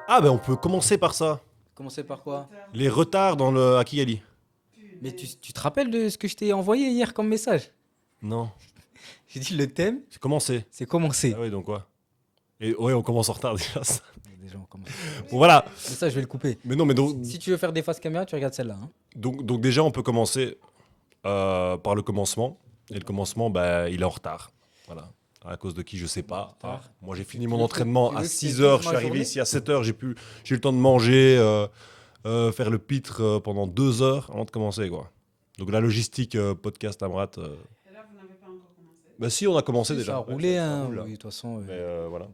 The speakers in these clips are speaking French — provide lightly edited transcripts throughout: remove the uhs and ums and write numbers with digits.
Ah ben on peut commencer par ça. Commencer par quoi? Les retards dans le Akigali. Mais tu te rappelles de ce que je t'ai envoyé hier comme message? Non, J'ai dit le thème, c'est commencé. c'est commencer. Ah oui, donc quoi. Et ouais, on commence en retard déjà. Ça. Déjà, on commence. Bon, voilà. Mais ça, je vais le couper. Mais non, mais donc, Si tu veux faire des faces caméra, tu regardes celle-là. Hein. donc déjà on peut commencer par le commencement. Et le commencement, bah, il est en retard. Voilà. À cause de qui, je sais pas. En retard. Moi, j'ai fini mon Tu veux entraînement que à je te 6 dise heures. Je ma suis arrivé journée ici à 7 heures. J'ai eu le temps de manger, faire le pitre pendant 2 heures avant de commencer, quoi. Donc la logistique podcast Amrat. Et là, vous n'avez pas encore commencé. Bah si, on a commencé Si, déjà. ça a Ouais, roulé, ça hein. roule, là. Oui, de toute façon. Mais voilà.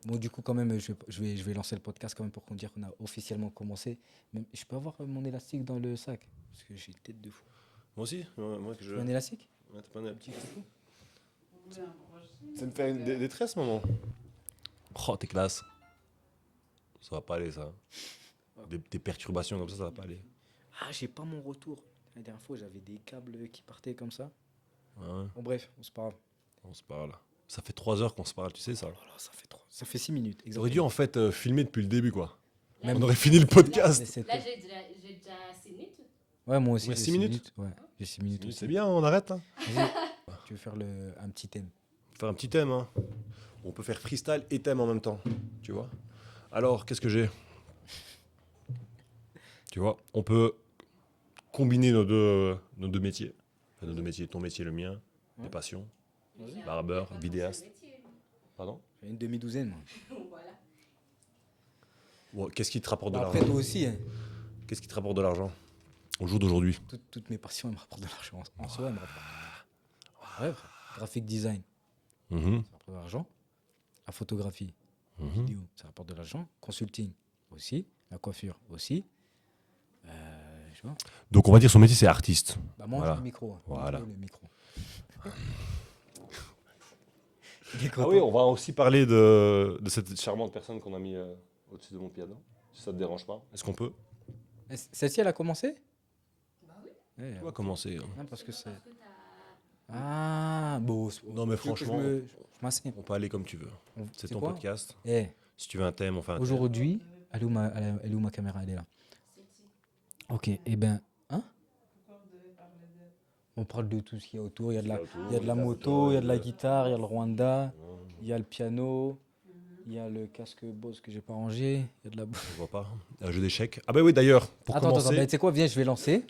Bon, du coup, quand même, je vais lancer le podcast quand même pour qu'on dise qu'on a officiellement commencé. Mais je peux avoir mon élastique dans le sac? Parce que j'ai une tête de fou. Moi aussi. Moi que je. Tu veux un élastique? Ouais, t'as pas un petit. Vous voulez un broche? Ça me fait une détresse, maman. Oh, t'es classe. Ça va pas aller, ça. Des perturbations comme ça va pas aller. Ah, j'ai pas mon retour. La dernière fois, j'avais des câbles qui partaient comme ça. Ouais, Bon, bref, on se parle. on se parle. Ça fait 3 heures qu'on se parle, tu sais ça. Oh là, ça fait 6 minutes. J'aurais dû en fait filmer depuis le début, quoi. Même On aurait fini le podcast. Mais c'est Là, top. j'ai déjà 6 minutes. Ouais, moi aussi. Ouais, j'ai 6 minutes. Ouais, j'ai 6 minutes aussi. C'est bien, on arrête. Hein. Vas-y, tu veux faire un petit thème? Faire un petit thème. Hein. On peut faire freestyle et thème en même temps. Tu vois. Alors, qu'est-ce que j'ai? Tu vois, on peut combiner nos deux métiers. Enfin, nos deux métiers, ton métier, le mien, Ouais. les passions. Vas-y. Barbeur, vidéaste. Pardon. J'ai une demi-douzaine, moi. Voilà. Bon, qu'est-ce qui te rapporte de Bah, après, l'argent? toi aussi. Hein. Qu'est-ce qui te rapporte de l'argent au jour d'aujourd'hui? Toutes mes passions, elles me rapportent de l'argent. En soi, elles me rapportent de l'argent. Ouais, frère. Graphic design, Mhm, ça rapporte de l'argent. La photographie, mhm. vidéo, ça rapporte de l'argent. Consulting aussi. La coiffure aussi. Je vois. Donc on va dire son métier c'est artiste. Bah, moi, Voilà. le micro. Hein. Voilà. Le micro. Il est Ah content. oui, on va aussi parler de cette charmante personne qu'on a mis au-dessus de mon piano. Si ça te dérange pas. Est-ce qu'on peut? Celle-ci, elle a commencé? Bah oui. Ouais, On va commencer. Hein. non, parce que c'est. Parce que t'as. Ah, bon. Non mais tu veux que franchement, je m'assieds. on peut aller comme tu veux. C'est ton quoi podcast. Eh, Si tu veux un thème, on fait un thème. aujourd'hui, elle est où ma caméra? Elle est là. Celle-ci. Ok, eh ben, hein? Pourquoi vous devez parler de... On parle de tout ce qu'il y a autour. Il y a de la, autour, il y a de la les moto, il y a de la casseroles. guitare, il y a le Rwanda, il y a le piano, il y a le casque Bose que j'ai pas rangé, il y a de la. On voit pas. Un jeu d'échecs. Ah bah oui d'ailleurs, pour Attends, commencer. ben, tu sais quoi? Viens, je vais lancer.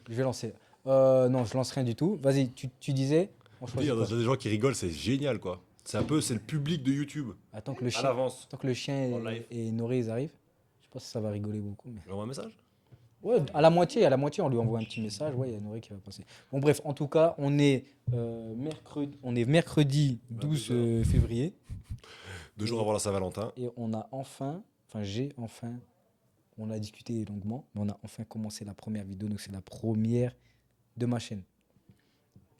Non, je lance rien du tout. Vas-y, tu disais. On Il y choisit a quoi? des gens qui rigolent, c'est génial quoi. C'est le public de YouTube. Attends que le À chien, l'avance. tant que le chien En live. et Noré ils arrivent. Je pense que ça va rigoler beaucoup. Mais... J'envoie un message. Ouais, à la moitié, on lui envoie un petit message. Ouais, il y a Noré qui va passer. Bon, bref, en tout cas, on est mercredi 12 février. 2 jours avant la Saint-Valentin. Et on a on a discuté longuement, mais on a enfin commencé la première vidéo. Donc, c'est la première de ma chaîne.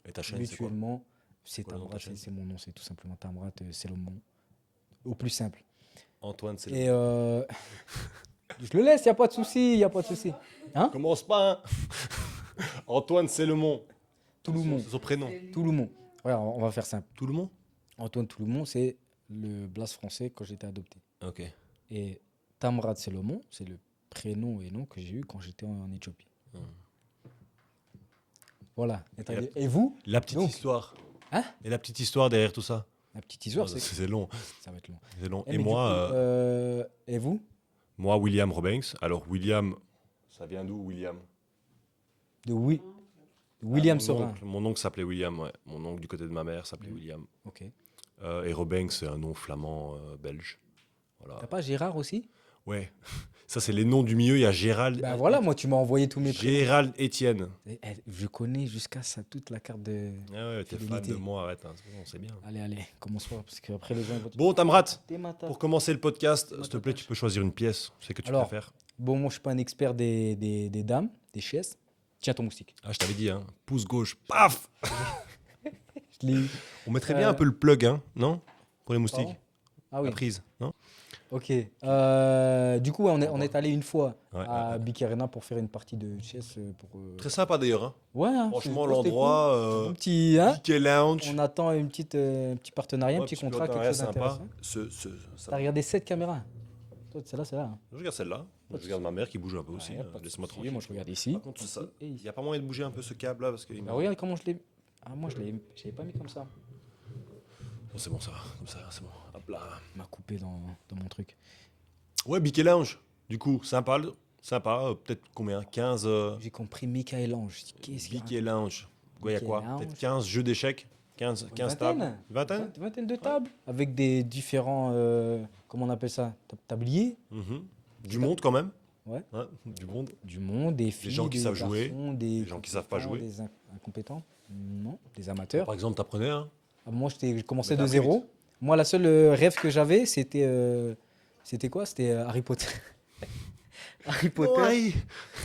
Et ta chaîne c'est quoi? Mutuellement, c'est Quoi le nom de ta Tamrat, chaîne c'est mon nom, c'est tout simplement Tamrat, c'est le nom. Au plus simple. Antoine c'est Et je le laisse, il n'y a pas de souci, il n'y a pas de souci. Hein? Commence pas hein. Antoine Sélemon. Touloumon. C'est son prénom. Touloumon. Ouais, on va faire simple. Tout le monde. Antoine Touloumon, c'est le blase français quand j'étais adopté. Ok. Et Tamrat Selomon, c'est le prénom et nom que j'ai eu quand j'étais en Éthiopie. Hmm. Voilà. Et Et vous? La petite Donc. histoire. Hein? Et la petite histoire derrière tout ça. La petite histoire, Ah, c'est c'est long. ça va être long. C'est long. Eh, Et mais du moi, coup, et vous? moi William Robanks. Alors William, ça vient d'où William? William Ah, Sorin. Mon oncle s'appelait William. Ouais. Mon oncle du côté de ma mère s'appelait William. Ok. Et Robanks c'est un nom flamand belge. Voilà. T'as pas Gérard aussi? Ouais. Ça c'est les noms du milieu. Il y a Gérald. Ben voilà, moi tu m'as envoyé tous mes prénoms. Gérald Étienne. Je connais jusqu'à ça toute la carte de. Ah ouais, t'es fan Fidélité. de moi, arrête, hein, c'est bon, c'est bien. Allez, commence pas parce qu'après les gens ils vont te- Bon, Tamrat, T'es ma tarte. pour commencer le podcast, s'il te plaît, tu peux choisir une pièce. C'est que tu Alors. préfères. Bon, moi je suis pas un expert des dames, des chaises. Tiens ton moustique. Ah, je t'avais dit, hein. Pouce gauche, paf. Je l'ai eu. On mettrait bien un peu le plug, hein, non? Pour les moustiques. Pardon Ah oui. La prise, non? Ok. Du coup, ouais, on est allé une fois Ouais, à ouais. Big Arena pour faire une partie de chess. Très sympa d'ailleurs. Hein. Ouais, hein, Franchement, c'était l'endroit, cool. Un petit, hein, Biquet Lounge. on attend un petit partenariat, un Ouais, petit contrat, quelque partenariat chose sympa. d'intéressant. Ça- T'as regardé 7 caméras? Toi, celle-là, c'est là. Hein. Je regarde celle-là. Je regarde ma mère qui bouge un peu aussi. Ouais, pas de Laisse-moi souci. tranquille. Moi, je regarde ici. Par contre, ici et il ici. n'y a pas moyen de bouger un peu ce câble là parce que. Bah, regarde comment je l'ai. Ah, moi, je l'avais pas mis comme ça. Bon, c'est bon, ça va. Comme ça, c'est bon. Hop là. Il m'a coupé dans mon truc. Ouais, Biquet Lounge. Du coup, sympa. Sympa. Peut-être combien 15 J'ai compris Michael Ange. Je dis, qu'est-ce qu'il y a? Biquet Lounge. Ouais, il y a Biquet quoi Lounge. Peut-être 15 jeux d'échecs 15 tables. Vingtaine Vingtaine de tables. Avec des différents. Comment on appelle ça? Tabliers. Mhm. Du monde quand même. Ouais. Du monde. Du monde, des filles, gens qui des savent jouer, garçons, des gens qui savent pas compétents, jouer. des incompétents. Non, des amateurs. Par exemple, t'apprenais un. Ah, moi, j'ai commencé Mais de t'as appris zéro. vite. Moi, la seule rêve que j'avais, c'était quoi? C'était Harry Potter. Harry Potter.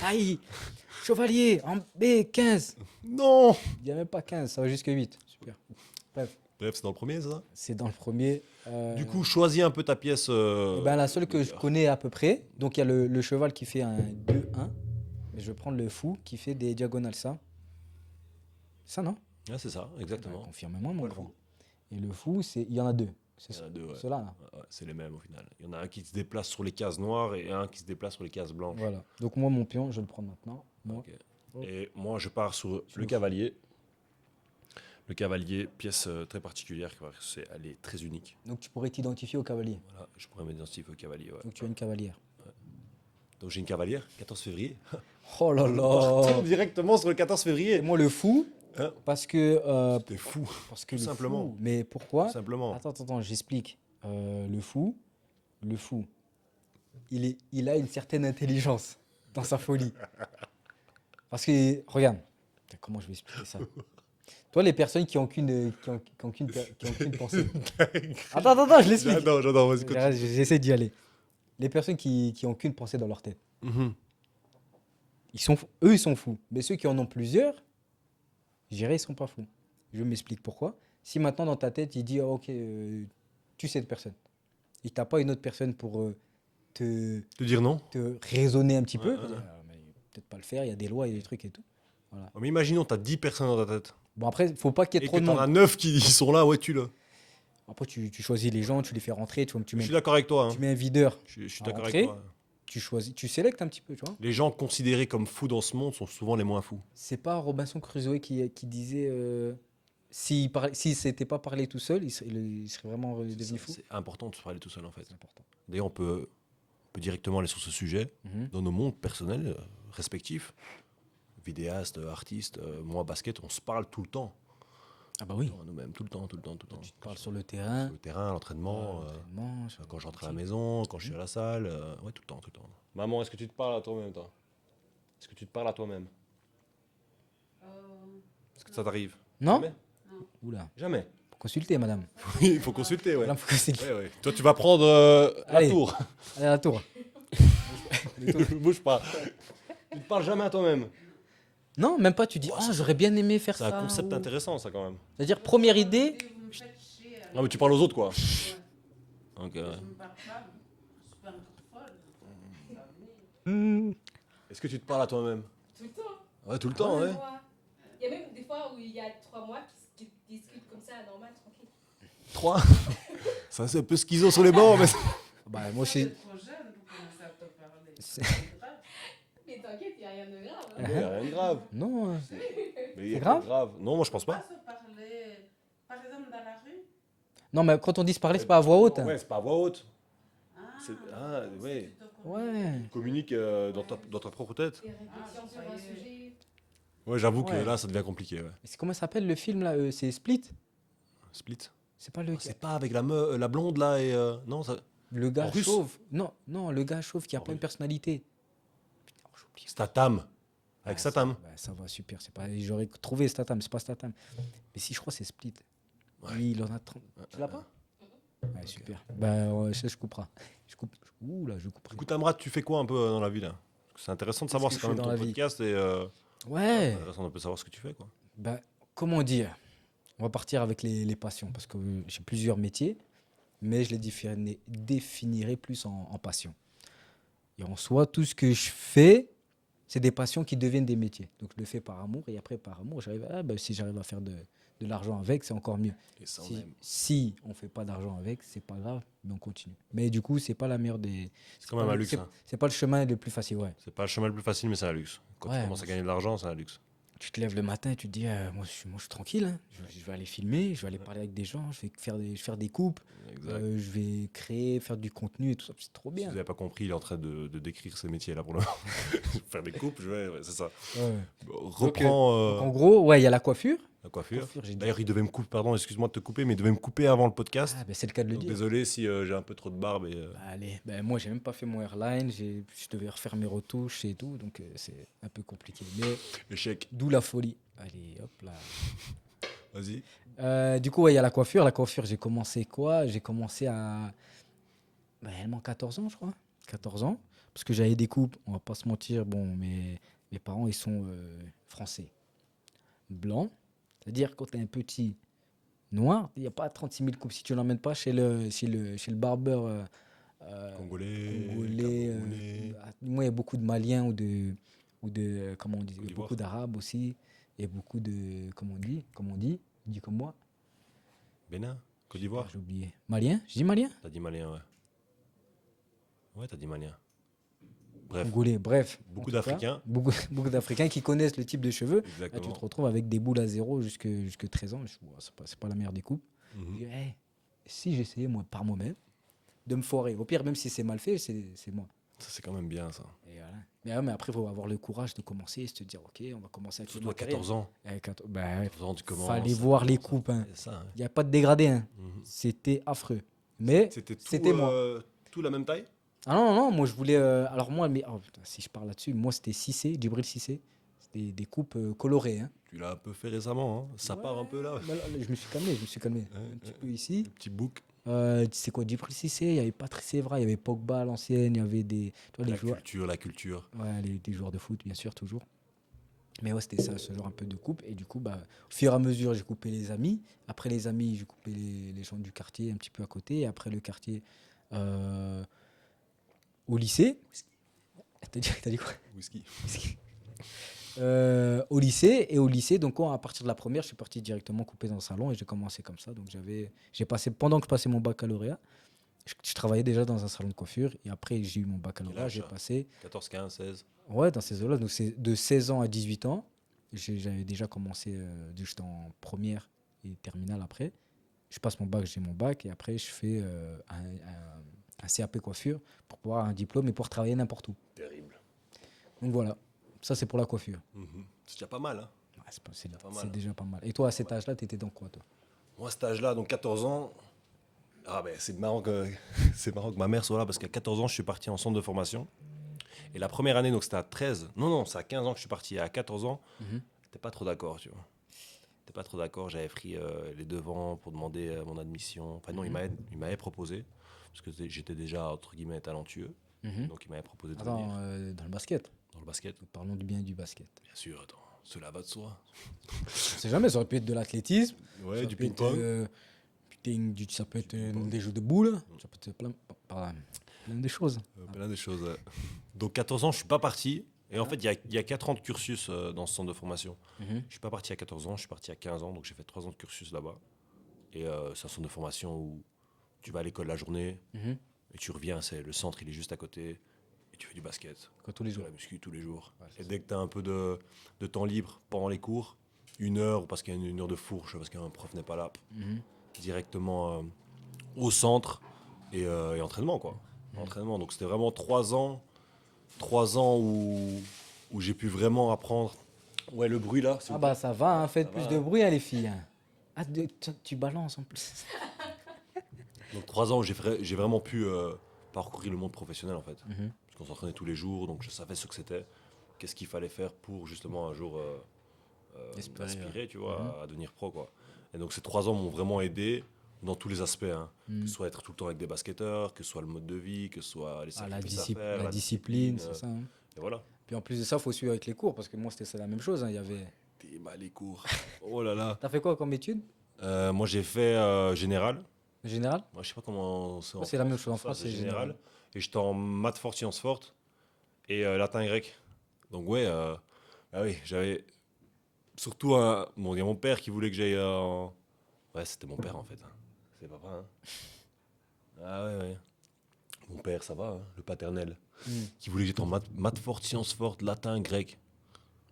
Aïe, chevalier en B15. Non. Il n'y a même pas 15, ça va jusqu'à 8. Super. Bref, Bref, c'est dans le premier, ça. c'est dans le premier. Du coup, choisis un peu ta pièce. Eh ben, la seule que je connais à peu près, donc il y a le cheval qui fait un 2-1. Mais je vais prendre le fou qui fait des diagonales, ça. Ça, non? Ouais, c'est ça, exactement. Confirme-moi, mon Ouais, le grand. fou. Et le fou, il y en a deux. C'est Il y en a deux, ouais. ceux-là, là. Ouais, c'est les mêmes au final. Il y en a un qui se déplace sur les cases noires et un qui se déplace sur les cases blanches. Voilà. Donc moi, mon pion, je vais le prendre maintenant. Moi. Ok. Et moi, je pars sur Tu le me- cavalier. Le cavalier, pièce très particulière, elle est très unique. Donc tu pourrais t'identifier au cavalier. Voilà, je pourrais m'identifier au cavalier. Ouais. Donc tu as une cavalière. Donc j'ai une cavalière, 14 février. Oh là là. Directement sur le 14 Et février. moi, le fou, Hein parce que... C'était fou, parce que tout le simplement. fou, mais pourquoi? tout simplement. Attends, j'explique. Le fou, il a une certaine intelligence dans sa folie. Parce que, regarde, comment je vais expliquer ça? Toi, les personnes qui ont qu'une pensée. Attends, je l'explique. J'adore, vas-y, continue. J'essaie d'y aller. Les personnes qui ont qu'une pensée dans leur tête, Mhm. eux, ils sont fous. Mais ceux qui en ont plusieurs, je dirais, ils sont pas fous. Je m'explique pourquoi. Si maintenant, dans ta tête, il dit, ah, ok, tu sais cette personne, et que tu n'as pas une autre personne pour te Te dire non. raisonner un petit peu, Ouais, ouais. mais peut-être pas le faire, il y a des lois, il y a des trucs et tout. Mais imaginons, t'as 10 personnes dans ta tête. Bon, après, faut pas qu'il y ait Et trop que de t'en monde. as 9 qui sont là, ouais, tue-le. Après, tu choisis les gens, tu les fais rentrer, tu Je suis d'accord avec toi. Hein. tu mets un videur, Je suis à d'accord rentrer. avec toi. tu choisis, tu sélectes un petit peu, tu vois. Les gens considérés comme fous dans ce monde sont souvent les moins fous. C'est pas Robinson Crusoe qui disait s'il s'était pas parlé tout seul, il serait vraiment devenu fou. C'est important de se parler tout seul en fait. C'est important. D'ailleurs, on peut directement aller sur ce sujet Mhm. dans nos mondes personnels respectifs. Vidéastes, artistes, moi, basket, on se parle tout le temps. Ah bah oui. Nous-mêmes, tout le temps. Tu te parles sur le terrain. Sur le terrain, à l'entraînement, l'entraînement, sur quand le j'entre à la pratique. maison, quand je suis à la salle. Ouais, tout le temps. Maman, est-ce que tu te parles à toi-même, toi? Est-ce que tu te parles à toi-même? Est-ce que ça t'arrive? Non. Jamais. Oula. Jamais. Faut consulter, madame. Oui, il faut consulter, ouais. Là, faut consulter. Ouais. Toi, tu vas prendre la Allez. tour. Allez, à la tour. Bouge pas. Tu te parles jamais à toi-même. Non, même pas. Tu dis, ah, j'aurais bien aimé faire C'est ça. un concept ou- intéressant, ça, quand même. C'est-à-dire, première idée. Vous me faites chier. Ah, mais tu parles aux autres, quoi. Ouais. Donc, Je me parle pas. Je suis pas encore folle. Ça venait. est-ce que tu te parles à toi-même? Tout le temps. Ouais, tout le temps, ouais. Moi, il y a même des fois où il y a 3 mois qui discutent comme ça, normal, tranquille. 3. Ça, c'est un peu schizo sur les bords, mais. Bah, moi Vous aussi. êtes trop jeune pour commencer à te parler. C'est- C'est grave. Mais t'inquiète, il n'y a rien de grave. hein. Il n'y a rien de grave. Non. Mais y a C'est rien grave de grave. Non, moi, je pense Pas pas. se parler, par exemple, dans la rue. Non, mais quand on dit se parler, c'est pas à voix haute. hein. Ouais, c'est pas à voix haute. Ah, Ah, ouais. tu te connais. Ouais. Communique dans ta propre tête. Des réflexions sur un sujet. Ouais, j'avoue que Ouais. là, ça devient compliqué, ouais. Mais c'est comment ça s'appelle le film là C'est Split. Split. C'est pas le C'est pas avec la blonde, là, et. Non, ça. le gars en russe chauve. Non, le gars chauve qui a En plein de russe. personnalités. Putain, j'oublie. Statham. Avec Ah, Statham. ça va super. C'est pas. J'aurais trouvé Statham. C'est pas Statham. Mais si je crois que c'est Split. Ouais. Lui, il en a 30. Tu l'as pas? Ouais, super. Bah ça, je couperai. Je coupe. Ouh là, je couperai. Écoute, Amrat, tu fais quoi un peu dans la vie, là? Parce que c'est intéressant de savoir, Qu'est-ce c'est que quand je même fais ton dans la vie podcast, et. Ouais. Intéressant de savoir ce que tu fais, quoi. Bah, comment dire? On va partir avec les passions parce que j'ai plusieurs métiers. mais je les définirais plus en passion. Et en soi, tout ce que je fais, c'est des passions qui deviennent des métiers. Donc je le fais par amour, et après par amour, si j'arrive à faire de l'argent avec, c'est encore mieux. Et ça, on Si, aime. si on fait pas d'argent avec, c'est pas grave, mais on continue. Mais du coup, c'est pas la meilleure des. C'est quand même pas un le- luxe. c'est- Hein. C'est pas le chemin le plus facile, ouais. C'est pas le chemin le plus facile, mais c'est un luxe. Quand Ouais, tu commences à moi, gagner de l'argent, c'est un luxe. Tu te lèves le matin et tu te dis, moi, je suis tranquille, hein. Je vais aller filmer, je vais aller parler avec des gens, je vais faire des coupes, Exact. je vais créer, faire du contenu et tout ça. C'est trop Si bien. vous n'avez pas compris, il est en train de décrire ces métiers-là pour le moment. Faire des coupes, ouais, c'est ça. Ouais. Bon, Donc, reprends Donc, en gros, ouais, il y a la coiffure. la coiffure. J'ai dit. D'ailleurs, il devait me couper, pardon, excuse-moi de te couper, mais il devait me couper avant le podcast. Ah, ben, c'est le cas de le Donc, dire. désolé si j'ai un peu trop de barbe. Et, Allez, ben, moi, j'ai même pas fait mon airline. Je devais refaire mes retouches et tout. Donc, c'est un peu compliqué. Mais échec. d'où la folie. Allez, hop là. Vas-y. Du coup, ouais, il y a la coiffure. La coiffure, j'ai commencé quoi? J'ai commencé à réellement 14 ans, je crois. 14 ans. Parce que j'avais des coupes, on va pas se mentir. Bon, mes parents, ils sont français. Blancs. C'est-à-dire, quand tu es un petit noir, il n'y a pas 36 000 coupes. Si tu ne l'emmènes pas chez le barbeur Congolais, congolais, Camerounais. moi, il y a beaucoup de Maliens comment on dit, Côte d'Ivoire. beaucoup d'Arabes aussi. Et beaucoup de, comment on dit comme moi. Bénin, Côte d'Ivoire. J'ai oublié. Malien? Je dis malien? T'as dit malien, ouais. Ouais, t'as dit malien. Bref, Congolais, bref. En beaucoup tout cas, d'Africains. Beaucoup d'Africains qui connaissent le type de cheveux. Là, tu Exactement. te retrouves avec des boules à zéro jusque 13 ans. Je dis, ouais, c'est pas la meilleure des coupes. Je Mhm. dis, hey, si j'essayais moi par moi-même de me foirer, au pire, même si c'est mal fait, c'est moi. Ça, c'est quand même bien, ça. Et voilà. Mais après, il faut avoir le courage de commencer et se dire, ok, on va commencer avec le Surtout à matériel. 14 ans. 14 ans, tu commences. fallait voir les coupes. Hein. C'est ça. Hein. Il n'y a pas de dégradé. Hein. Mhm. C'était affreux. Mais C'était moi. tout la même taille. Ah non, non, moi je voulais. Alors moi, putain, si je parle là-dessus, moi c'était Cissé, Djibril Cissé. C'était des coupes colorées. Hein. Tu l'as un peu fait récemment, hein. Ça part un peu là. Bah, là, je me suis calmé. Un petit peu ici. Le petit bouc. Tu sais quoi, Djibril Cissé, il y avait Patrice Evra, il y avait Pogba à l'ancienne, il y avait des. Tu vois, les joueurs. La culture. Ouais, des joueurs de foot, bien sûr, toujours. Mais ouais, c'était ça, ce genre un peu de coupe. Et du coup, au fur et à mesure, j'ai coupé les amis. Après les amis, j'ai coupé les gens du quartier un petit peu à côté. Et après le quartier, au lycée. T'as dit quoi? Whisky. Au lycée, donc à partir de la première, je suis parti directement couper dans le salon et j'ai commencé comme ça. Donc pendant que je passais mon baccalauréat, je travaillais déjà dans un salon de coiffure et après j'ai eu mon baccalauréat, âge, j'ai ça passé 14, 15, 16. ouais dans ces eaux-là, donc c'est de 16 ans à 18 ans. J'avais déjà commencé, j'étais en première et terminale après. Je passe mon bac, j'ai mon bac et après je fais un CAP coiffure pour pouvoir avoir un diplôme et pouvoir travailler n'importe où. Terrible. Donc voilà, ça c'est pour la coiffure. Mhm. C'est déjà pas mal, hein. Ouais, pas c'est mal. déjà pas mal. Et toi, à cet âge-là, t'étais dans quoi, toi? Moi, à cet âge-là, donc 14 ans. Ah ben, c'est marrant que ma mère soit là parce qu'à 14 ans, je suis parti en centre de formation. Et la première année, donc c'était à 13. Non, c'est à 15 ans que je suis parti. Et à 14 ans, j'étais pas trop d'accord, tu vois. J'étais pas trop d'accord. J'avais pris les devants pour demander mon admission. Enfin non, il m'avait proposé parce que j'étais déjà entre guillemets talentueux. Donc il m'avait proposé de Attends, venir dans le basket. dans le basket. Parlons du bien du basket. Bien sûr, attends, cela va de soi. On sait jamais, ça aurait pu être de l'athlétisme. Ouais, ça du peut être, ping-pong. ça peut être des jeux de boules. Ça peut être plein de choses. Plein de choses. Ouais. Donc 14 ans, je suis pas parti. Et en fait, il y a 4 ans de cursus dans ce centre de formation. Je suis pas parti à 14 ans, je suis parti à 15 ans. Donc j'ai fait 3 ans de cursus là-bas. Et c'est un centre de formation où tu vas à l'école la journée et tu reviens. Le centre, il est juste à côté. Et tu fais du basket. Quoi, tous les Tu fais jours. la muscu tous les jours. Ouais, c'est Et dès que tu as un peu de temps libre pendant les cours, 1 heure, parce qu'il y a une heure de fourche, parce qu'un prof n'est pas là, directement au centre et entraînement, quoi. Entraînement. Donc c'était vraiment 3 ans où j'ai pu vraiment apprendre. Ouais, le bruit là. s'il vous plaît. Ça va, hein, faites Ça plus va, de hein. bruit, hein, les filles. Hein. Ah, tu balances en plus. Donc 3 ans où j'ai vraiment pu parcourir le monde professionnel en fait. Parce qu'on s'entraînait tous les jours, donc je savais ce que c'était. Qu'est-ce qu'il fallait faire pour justement un jour aspirer, tu vois, à devenir pro, quoi. Et donc ces 3 ans m'ont vraiment aidé dans tous les aspects, hein. Que ce soit être tout le temps avec des basketteurs, que ce soit le mode de vie, que ce soit les sacrifices à faire, La discipline, c'est euh, ça. Hein. Et voilà. Puis en plus de ça, il faut suivre avec les cours, parce que moi, c'était ça la même chose. Hein. T'es mal les cours. Oh là là. T'as fait quoi comme étude? Moi j'ai fait général. Général? Moi, je sais pas comment c'est en Ouais, c'est la même France. chose en Ça, France, c'est général. Et j'étais en maths forte, sciences fortes et latin grec. Donc, ouais, ah oui, j'avais surtout bon, il y a mon père qui voulait que j'aille en. Ouais, c'était mon père en fait, hein. C'est papa, hein. Ah ouais, ouais. Mon père, ça va, hein, le paternel. Hmm. Qui voulait que j'aille en maths forte, sciences fortes, latin grec.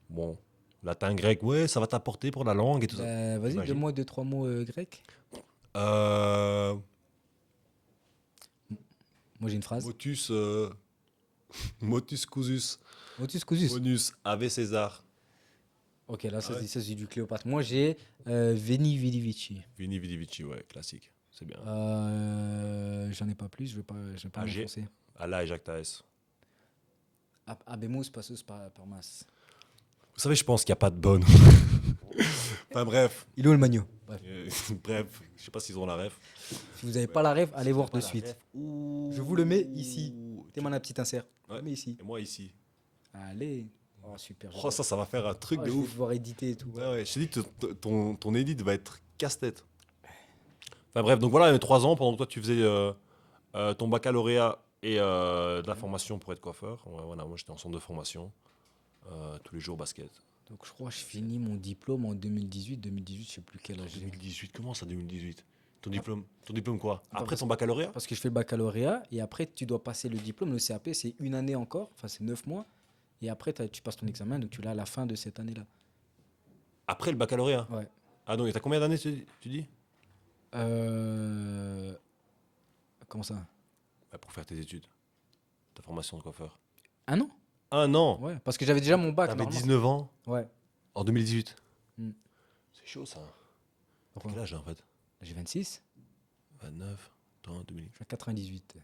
Bon, latin grec, ouais, ça va t'apporter pour la langue et tout ça. Bah, vas-y, J'imagine. deux, trois mots grecs. Euh, Moi, j'ai une phrase. motus, motus cousus, Motus cousus. bonus, ave César. Ok, là, Ah ouais. ça, c'est du Cléopâtre. Moi, j'ai Veni Vidi Vici. Vini Vidi Vici, ouais, classique. C'est bien. J'en ai pas plus, je vais pas AG. m'enfoncer. Allah et Jacques Taès. Habemus passus par masse. Vous savez, je pense qu'il n'y a pas de bonne. Enfin bref. Il est où le magno? Bref. Bref, je sais pas s'ils ont la ref. Si vous n'avez pas la rêve, allez voir Pas de la suite. ref. Ouh. Je vous le mets ici. T'es mon petit insert. Ouais. Mais ici. Et moi ici. Allez. Oh, super. Oh, ça va faire un truc Oh, de je vais ouf. devoir éditer et tout. Ouais, ouais. Je t'ai dit que ton edit va être casse-tête. Enfin bref, donc voilà, il y a 3 ans pendant que toi tu faisais ton baccalauréat et de la formation pour être coiffeur. Ouais, voilà, moi j'étais en centre de formation. Tous les jours basket. Donc je crois que je finis mon diplôme en 2018. 2018, je sais plus quel âge j'ai. 2018, comment ça 2018 Ton diplôme quoi Attends, Après parce- ton baccalauréat Parce que je fais le baccalauréat et après tu dois passer le diplôme. Le CAP, c'est une année encore. Enfin, c'est 9 mois. Et après, tu passes ton examen. Donc tu l'as à la fin de cette année-là. Après le baccalauréat Ouais. Ah donc, t'as combien d'années tu dis Comment ça? Bah, pour faire tes études. Ta formation de coiffeur. Un an? 1 an Ouais. Parce que j'avais déjà mon bac. T'avais normalement. 19 ans Ouais. en 2018 Hmm. C'est chaud ça. T'as Pourquoi? quel âge là, en fait J'ai 26. 29 Attends, 2000, Je suis à 98.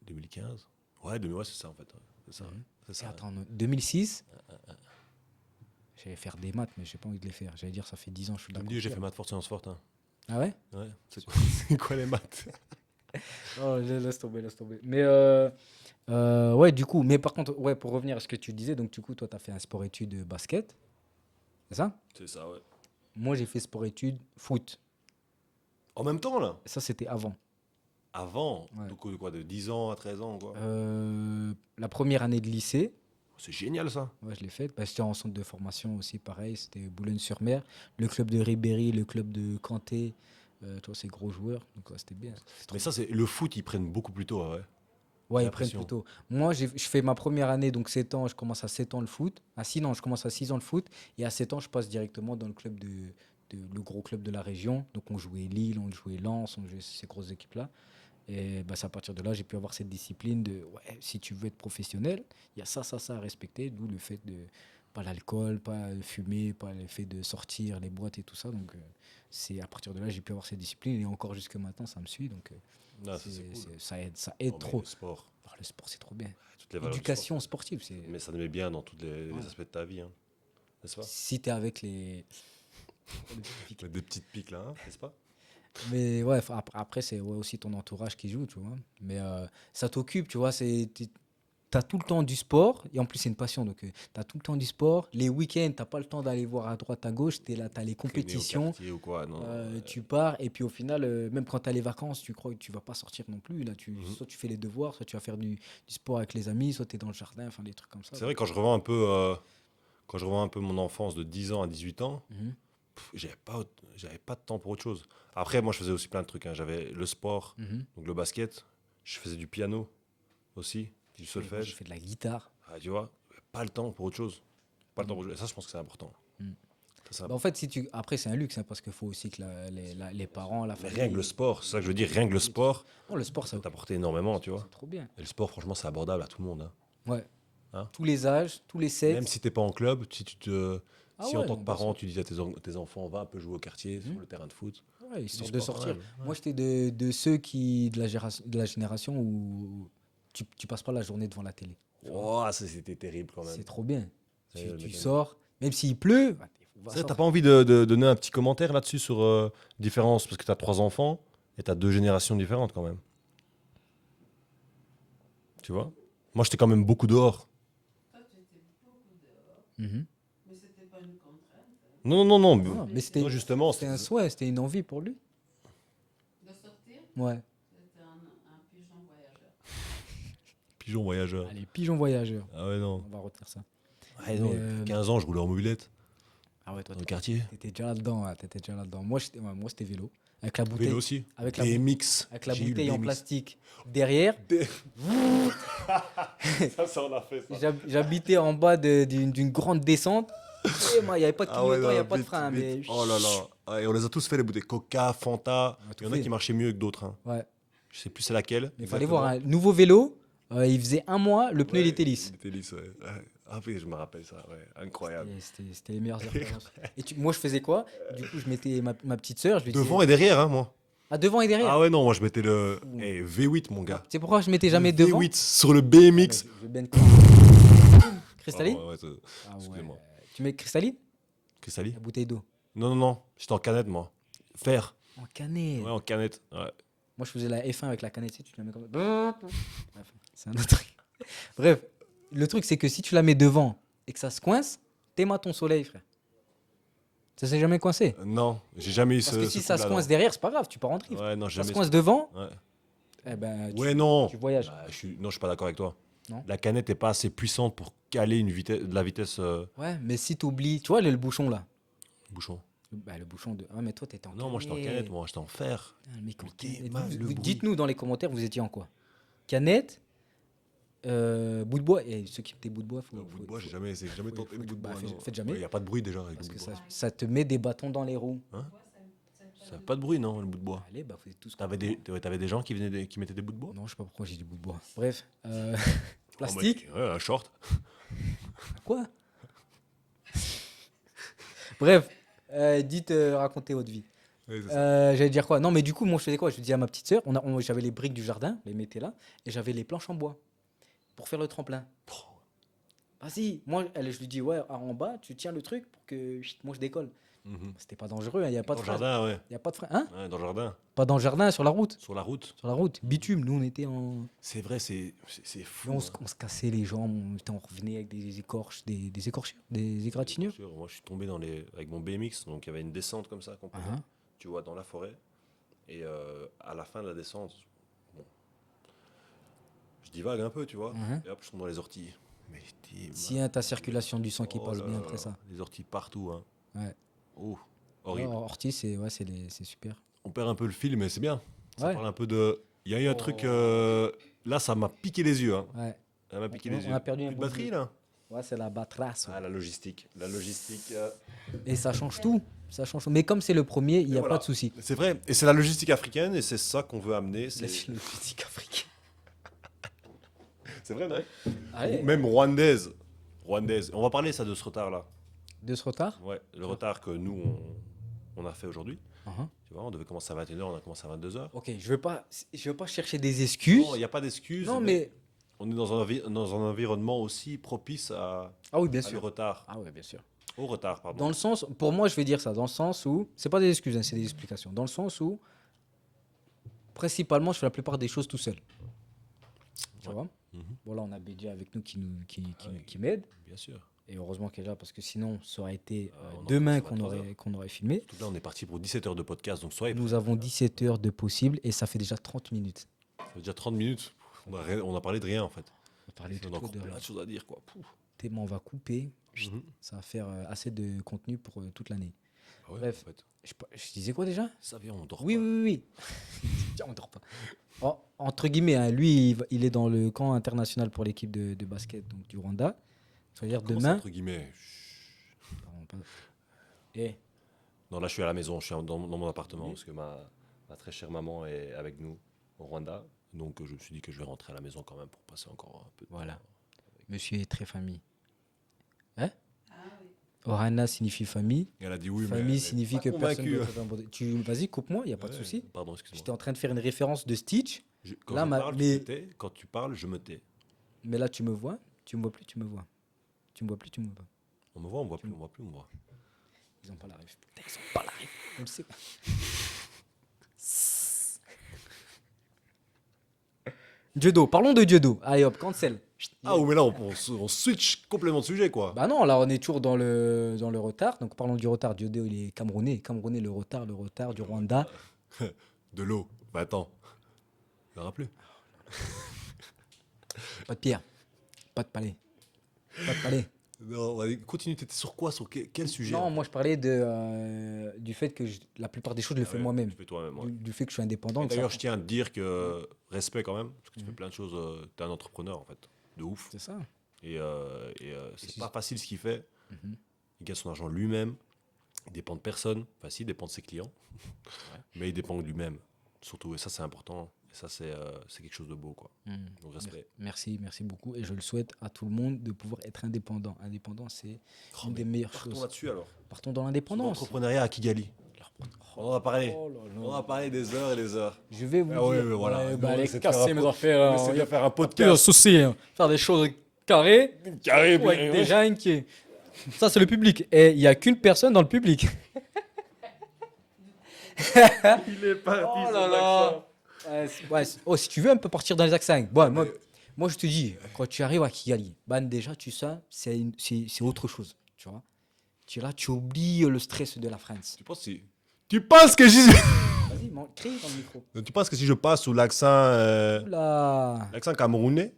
2015 Ouais, ouais c'est ça en fait. Ouais. C'est ça. Mhm. C'est Et ça. attends, 2006. J'allais faire des maths, mais j'ai pas envie de les faire. J'allais dire, ça fait 10 ans, je suis Tu me d'accord. dis, j'ai fait maths forte, sciences fortes. Hein. Ah ouais? Ouais. C'est quoi les maths Oh, laisse tomber, laisse tomber. Mais ouais, du coup, mais par contre, ouais, pour revenir à ce que tu disais, donc du coup, toi, tu as fait un sport-études basket, c'est ça? C'est ça, ouais. Moi, j'ai fait sport-études foot. En même temps là Ça, c'était avant. Avant Ouais. Donc quoi, de 10 ans à 13 ans quoi La première année de lycée, C'est génial ça. ouais, je l'ai faite. Bah, j'étais en centre de formation aussi, pareil. C'était Boulogne-sur-Mer. Le club de Ribéry, le club de Canté. Toi, c'est gros joueurs. Donc, ouais, c'était bien. C'était trop Mais ça, c'est le foot, ils prennent beaucoup plus tôt, ouais. Ouais, J'ai ils prennent l'impression. plutôt. Moi, je fais ma première année, donc 7 ans, je commence à 7 ans le foot. À 6 ans, je commence à 6 ans le foot. Et à 7 ans, je passe directement dans le club le gros club de la région. Donc, on jouait Lille, on jouait Lens, on jouait ces grosses équipes-là. Et bah, c'est à partir de là, j'ai pu avoir cette discipline de, ouais, si tu veux être professionnel, il y a ça à respecter. D'où le fait de pas l'alcool, pas fumer, pas le fait de sortir les boîtes et tout ça. Donc, c'est à partir de là, j'ai pu avoir cette discipline. Et encore jusque maintenant, ça me suit. Donc, Ah, ça, c'est cool. ça aide Non, mais trop. Le sport, Oh, le sport, c'est trop bien. toutes les valeurs du Éducation sport. sportive, c'est. Mais ça te met bien dans tous les Ouais. aspects de ta vie, hein. N'est-ce pas Si t'es avec les. Des petites piques là, hein, n'est-ce pas Mais ouais, après, c'est ouais, aussi ton entourage qui joue, tu vois. Mais ça t'occupe, tu vois. T'as tout le temps du sport, et en plus, c'est une passion. Donc, t'as tout le temps du sport. Les week-ends, t'as pas le temps d'aller voir à droite, à gauche. T'es là, t'as les Traîner au compétitions. quartier ou quoi, non. Tu pars, et puis au final, même quand t'as les vacances, tu crois que tu vas pas sortir non plus. Là, Mhm. soit tu fais les devoirs, soit tu vas faire du sport avec les amis, soit t'es dans le jardin, enfin des trucs comme ça. C'est vrai, quand je revois un peu mon enfance de 10 ans à 18 ans, Mhm. j'avais pas de temps pour autre chose. Après, moi, je faisais aussi plein de trucs, hein. J'avais le sport, Mhm. donc le basket. Je faisais du piano aussi, du Moi, j'ai solfège. fait de la guitare. Ah, tu vois, pas le temps pour autre chose. Pas le temps pour autre chose. Et ça, je pense que c'est important. Mm. Ça, c'est Bah, en fait, après, c'est un luxe, hein, parce qu'il faut aussi que les parents, la Mais famille. rien que le sport, c'est ça que je veux dire, rien que le sport, Non, le sport, ça ça peut t'apporter énormément, tu vois. c'est trop bien. Et le sport, franchement, c'est abordable à tout le monde, hein. Ouais. Hein Tous les âges, tous les sexes. Même si t'es pas en club, Ah si ouais, en tant que bien parent, sûr. tu dis à tes enfants, va un peu jouer au quartier, sur Mhm. le terrain de foot. Ouais, Du histoire de sport quand sortir. même, ouais. Moi, j'étais de ceux de la génération où tu passes pas la journée devant la télé. Oh, ça, c'était terrible quand même. C'est trop bien. Ouais, le Tu mec, sors, même s'il pleut, bah, va C'est vrai, t'as sortir. pas envie de donner un petit commentaire là-dessus sur différence, parce que t'as 3 enfants et t'as 2 générations différentes quand même. Tu vois? Moi, j'étais quand même beaucoup dehors. Toi, tu étais beaucoup dehors, Mhm. mais c'était pas une contrainte Non, non, non, non. Ah, mais c'était Non, justement, c'était un souhait, c'était une envie pour lui. de sortir. Ouais. C'était un pigeon voyageur. Pigeon voyageur. Allez, pigeon voyageur. Ah ouais, non. On va retenir ça. Ouais, non, Mais, depuis 15 ans, je roulais en mobilette Ah ouais, toi, dans le quartier. t'étais déjà là-dedans. Ouais, t'étais déjà là-dedans. Moi, c'était vélo. Avec la bouteille, Vélo aussi. avec la BMX. avec la J'ai eu le bouteille en BMX. plastique derrière. Ça, on a fait ça. J'habitais en bas d'une grande descente. Et moi, il n'y avait pas de clignotant, il n'y a pas de frein. Mais... Oh là là. Ah, et on les a tous fait, les bouteilles Coca, Fanta. On a tout Il y en a fait. qui marchaient mieux que d'autres. Hein. Ouais. Je sais plus c'est laquelle. Mais il fallait voir un nouveau vélo. Il faisait 1 mois, le pneu il était lisse. Il était lisse, ouais. Ah oui, je me rappelle ça, ouais. Incroyable. C'était les meilleures expériences. Et moi, je faisais quoi? Du coup, je mettais ma petite sœur. Je lui disais... Devant et derrière, hein, moi. Ah, devant et derrière. Ah ouais, non, moi je mettais le Fou. V8, mon gars. Tu sais pourquoi je mettais jamais Le devant? V8 sur le BMX. Je ben- Cristalline? Oh, ouais, Ah ouais. excusez-moi. Tu mets cristalline? Cristalline? La bouteille d'eau. Non, non, non. J'étais en canette, moi. Fer. En canette. Ouais, en canette. Ouais. Moi, je faisais la F1 avec la canette. Tu sais, tu la mets comme ça. Bref, c'est un autre truc. Bref, le truc, c'est que si tu la mets devant et que ça se coince, t'aimes ton soleil, frère. Ça s'est jamais coincé. Non, j'ai jamais eu Parce ce. que si ce ça se coup-là, coince non. derrière, c'est pas grave, tu pars en drift. Ouais, non, Ça jamais. se coince devant, Ouais. eh ben, Ouais, non. tu voyages. Bah, non, je suis pas d'accord avec toi. Non. La canette est pas assez puissante pour caler de la vitesse Ouais, mais si t'oublies, tu vois le bouchon là. bouchon. Bah, le bouchon de. Ah, mais toi, t'étais en Non, moi j'étais en canette, moi j'étais en fer. Ah, le mec en Mais t'es canette. mal, le bruit. Dites-nous dans les commentaires, vous étiez en quoi? Canette, bout de bois. Et ceux qui étaient bout de bois, faut. Le bout de bois, j'ai jamais tenté le bout de bah, bois. faites jamais. Il n'y a pas de bruit déjà avec Parce le bout que de bois. ça te met des bâtons dans les roues. Ça n'a pas de bruit, non, le bout de bois. Allez, bah, vous êtes tous. T'avais des gens qui qui mettaient des bouts de bois? Non, je sais pas pourquoi j'ai dit bout de bois. Bref, Oh, plastique. mec, ouais, un short. Quoi? Bref, dites, racontez votre vie. Ouais, c'est ça. J'allais dire quoi? Non, mais du coup, moi, je faisais quoi? Je disais à ma petite sœur, j'avais les briques du jardin, je les mettais là, et j'avais les planches en bois pour faire le tremplin. Vas-y, moi, je lui dis, ouais, en bas, tu tiens le truc pour que moi je décolle. Mhm. C'était pas dangereux, il n'y a pas Dans de le frein. jardin, ouais. Il y a pas de frein. Hein? Ouais, dans le jardin. Pas dans le jardin, sur la route. Sur la route. Sur la route. Bitume, nous, on était en. C'est vrai, c'est fou. On se cassait les jambes, on revenait avec des écorches, des écorchures, des égratignures. Bien sûr, moi, je suis tombé avec mon BMX, donc il y avait une descente comme ça qu'on prenait, Ah, tu vois, dans la forêt. Et à la fin de la descente, bon, je divague un peu, tu vois. Mhm. Et hop, je tombe dans les orties. Mais t'es Si hein, ta circulation du sang qui Oh passe là bien là après là. ça. Les orties partout, hein. Ouais. Oh, horrible. Alors, Ortiz, c'est super. On perd un peu le fil, mais c'est bien. Ça Ouais. parle un peu de. Il y a eu un truc. Là, ça m'a piqué les yeux. Hein. Ouais. Ça m'a piqué On- les on yeux. a perdu un Plus de peu de batterie, vue. là. Ouais, c'est la batrace. Ah, la logistique. La logistique. Et ça change tout. Ça change tout. Mais comme c'est le premier, il n'y a voilà. pas de souci. C'est vrai. Et c'est la logistique africaine, et c'est ça qu'on veut amener. La physique africaine. C'est vrai, non? Allez, Même rwandaise. Rwandaise. On va parler ça de ce retard-là. de ce retard. Ouais, le retard que nous, on a fait aujourd'hui. Uh-huh. Tu vois, on devait commencer à 21h, on a commencé à 22h. Ok, je veux pas chercher des excuses. Non, il n'y a pas d'excuses. Non, mais. On est dans un environnement aussi propice Ah oui, bien à le sûr. retard. Ah oui, bien sûr. Au retard, pardon. Dans le sens, pour moi, je vais dire ça, dans le sens où, c'est pas des excuses, hein, c'est des explications. Dans le sens où, principalement, je fais la plupart des choses tout seul. Tu Ouais. vois. Mhm. Bon, là, on a Bédia avec nous qui Ouais. m'aide. Bien sûr. Et heureusement qu'elle est là, parce que sinon, ça aurait été On en demain commence à 23 qu'on aurait filmé. Surtout que là, on est parti pour 17 heures de podcast, donc soyez Nous avons 17 heures de possible et ça fait déjà 30 minutes. Ça fait déjà 30 minutes. On a parlé de rien, en fait. On va parler de On a tout, encore de plein rien. de choses à dire, quoi. Pouf. Tellement on va couper, Mhm. ça va faire assez de contenu pour toute l'année. Ah ouais, Bref. en fait. Je disais quoi déjà? Ça vient, on dort Oui, pas. oui, oui, oui. Tiens, on dort pas. Entre guillemets, hein, lui, il est dans le camp international pour l'équipe de basket donc, du Rwanda. C'est-à-dire Comment ça, demain. entre guillemets. Eh, Non, là, je suis à la maison, je suis dans mon appartement, Oui. parce que ma très chère maman est avec nous au Rwanda. Donc, je me suis dit que je vais rentrer à la maison quand même pour passer encore un peu de Voilà. temps. monsieur est très famille. Ah oui. Ohana signifie famille. Elle a dit oui, Famille mais. signifie pas que personne convaincu. doit être abandonné. Vas-y, coupe-moi, il n'y a pas de Ouais, souci. Pardon, excuse-moi. J'étais en train de faire une référence de Stitch, Quand Là, je ma- parle, mais- tu te tais. Quand tu parles, je me tais. mais là tu me vois plus, tu me vois. Tu me vois plus, tu me vois. On me voit, on me voit plus, on me voit plus, on me voit. Ils ont pas la ref. Putain, ils ont pas la ref. On le sait pas. Judo, parlons de judo. Allez hop, cancel. Ah, mais là, on switch complètement de sujet, quoi. Bah non, là on est toujours dans le retard. Donc parlons du retard. Judo, il est camerounais. Camerounais, le retard du Rwanda. De l'eau. Bah attends. Il n'y aura plus. Pas de pierre. Pas de palais. Pas de palais. Non, allez, continue, t'étais sur quoi? Sur quel sujet? Non, moi je parlais du fait que la plupart des choses, je le fais moi-même. Tu fais toi-même, ouais. Du fait que je suis indépendant. Et donc ça- d'ailleurs, je tiens à te dire que respect quand même, parce que tu fais plein de choses. T'es un entrepreneur en fait, de ouf. C'est ça. Et c'est si- pas facile ce qu'il fait. Mhm. Il gagne son argent lui-même. Il dépend de personne. Enfin, si, il dépend de ses clients. Mais il dépend de lui-même. Surtout, et ça, c'est important. Et ça, c'est quelque chose de beau, quoi. Donc, respect. Merci beaucoup. Et je le souhaite à tout le monde de pouvoir être indépendant. Indépendant, c'est une des meilleures Partons choses. là-dessus alors. Partons dans l'indépendance. L'entrepreneuriat à Kigali. On va parler. Oh là là. On va parler des heures et des heures. Je vais vous Ah ouais, dire. ouais, voilà. Nous, on allez, essaie de faire casser un mes po- affaires. On essaie de faire un Pas de podcast. souci. Faire des choses carrées. Carré, Ou avec des gens qui. Ça, c'est le public. Et il n'y a qu'une personne dans le public. Il est parti. Oh là là. Oh, si tu veux, on peut partir dans les accents. Bon, moi, je te dis, quand tu arrives à Kigali, déjà, tu sais, c'est autre chose. Tu vois. Tu es là, tu oublies le stress de la France. Tu penses que je... Vas-y, crie dans le micro. Tu penses que si je passe sous l'accent Oula. l'accent camerounais,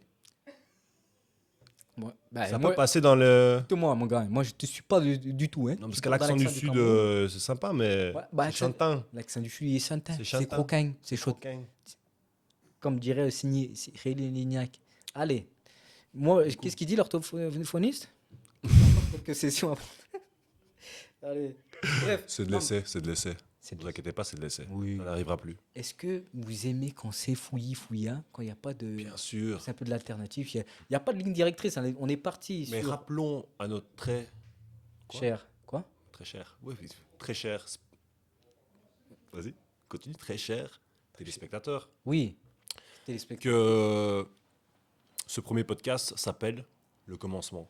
Ouais, ça moi, peut passer dans le... écoute-moi, mon gars, moi, je te suis pas du tout. Hein. Non, parce Tu que parles l'accent du d'accent sud, Cameroun. c'est sympa, mais Ouais, c'est accent- chantant. L'accent du sud, il est chantin. C'est C'est chantant. croquin, c'est chaud. Comme dirait Réli Lignac. Allez, moi, qu'est-ce qu'il dit l'orthophoniste? Quelques sessions après. Allez. Bref. C'est de Non, l'essai, c'est de l'essai. c'est Ne de- vous inquiétez pas, c'est de l'essai. Oui. Ça n'arrivera plus. Est-ce que vous aimez quand c'est fouillis, quand il n'y a pas de. Bien sûr. C'est un peu de l'alternative. Il n'y a pas de ligne directrice. On est parti Mais sur. rappelons à notre Quoi Cher. Quoi? très cher, oui, très cher. Vas-y, continue, très cher téléspectateurs. Oui. Téléspectateurs. Que ce premier podcast s'appelle Le commencement.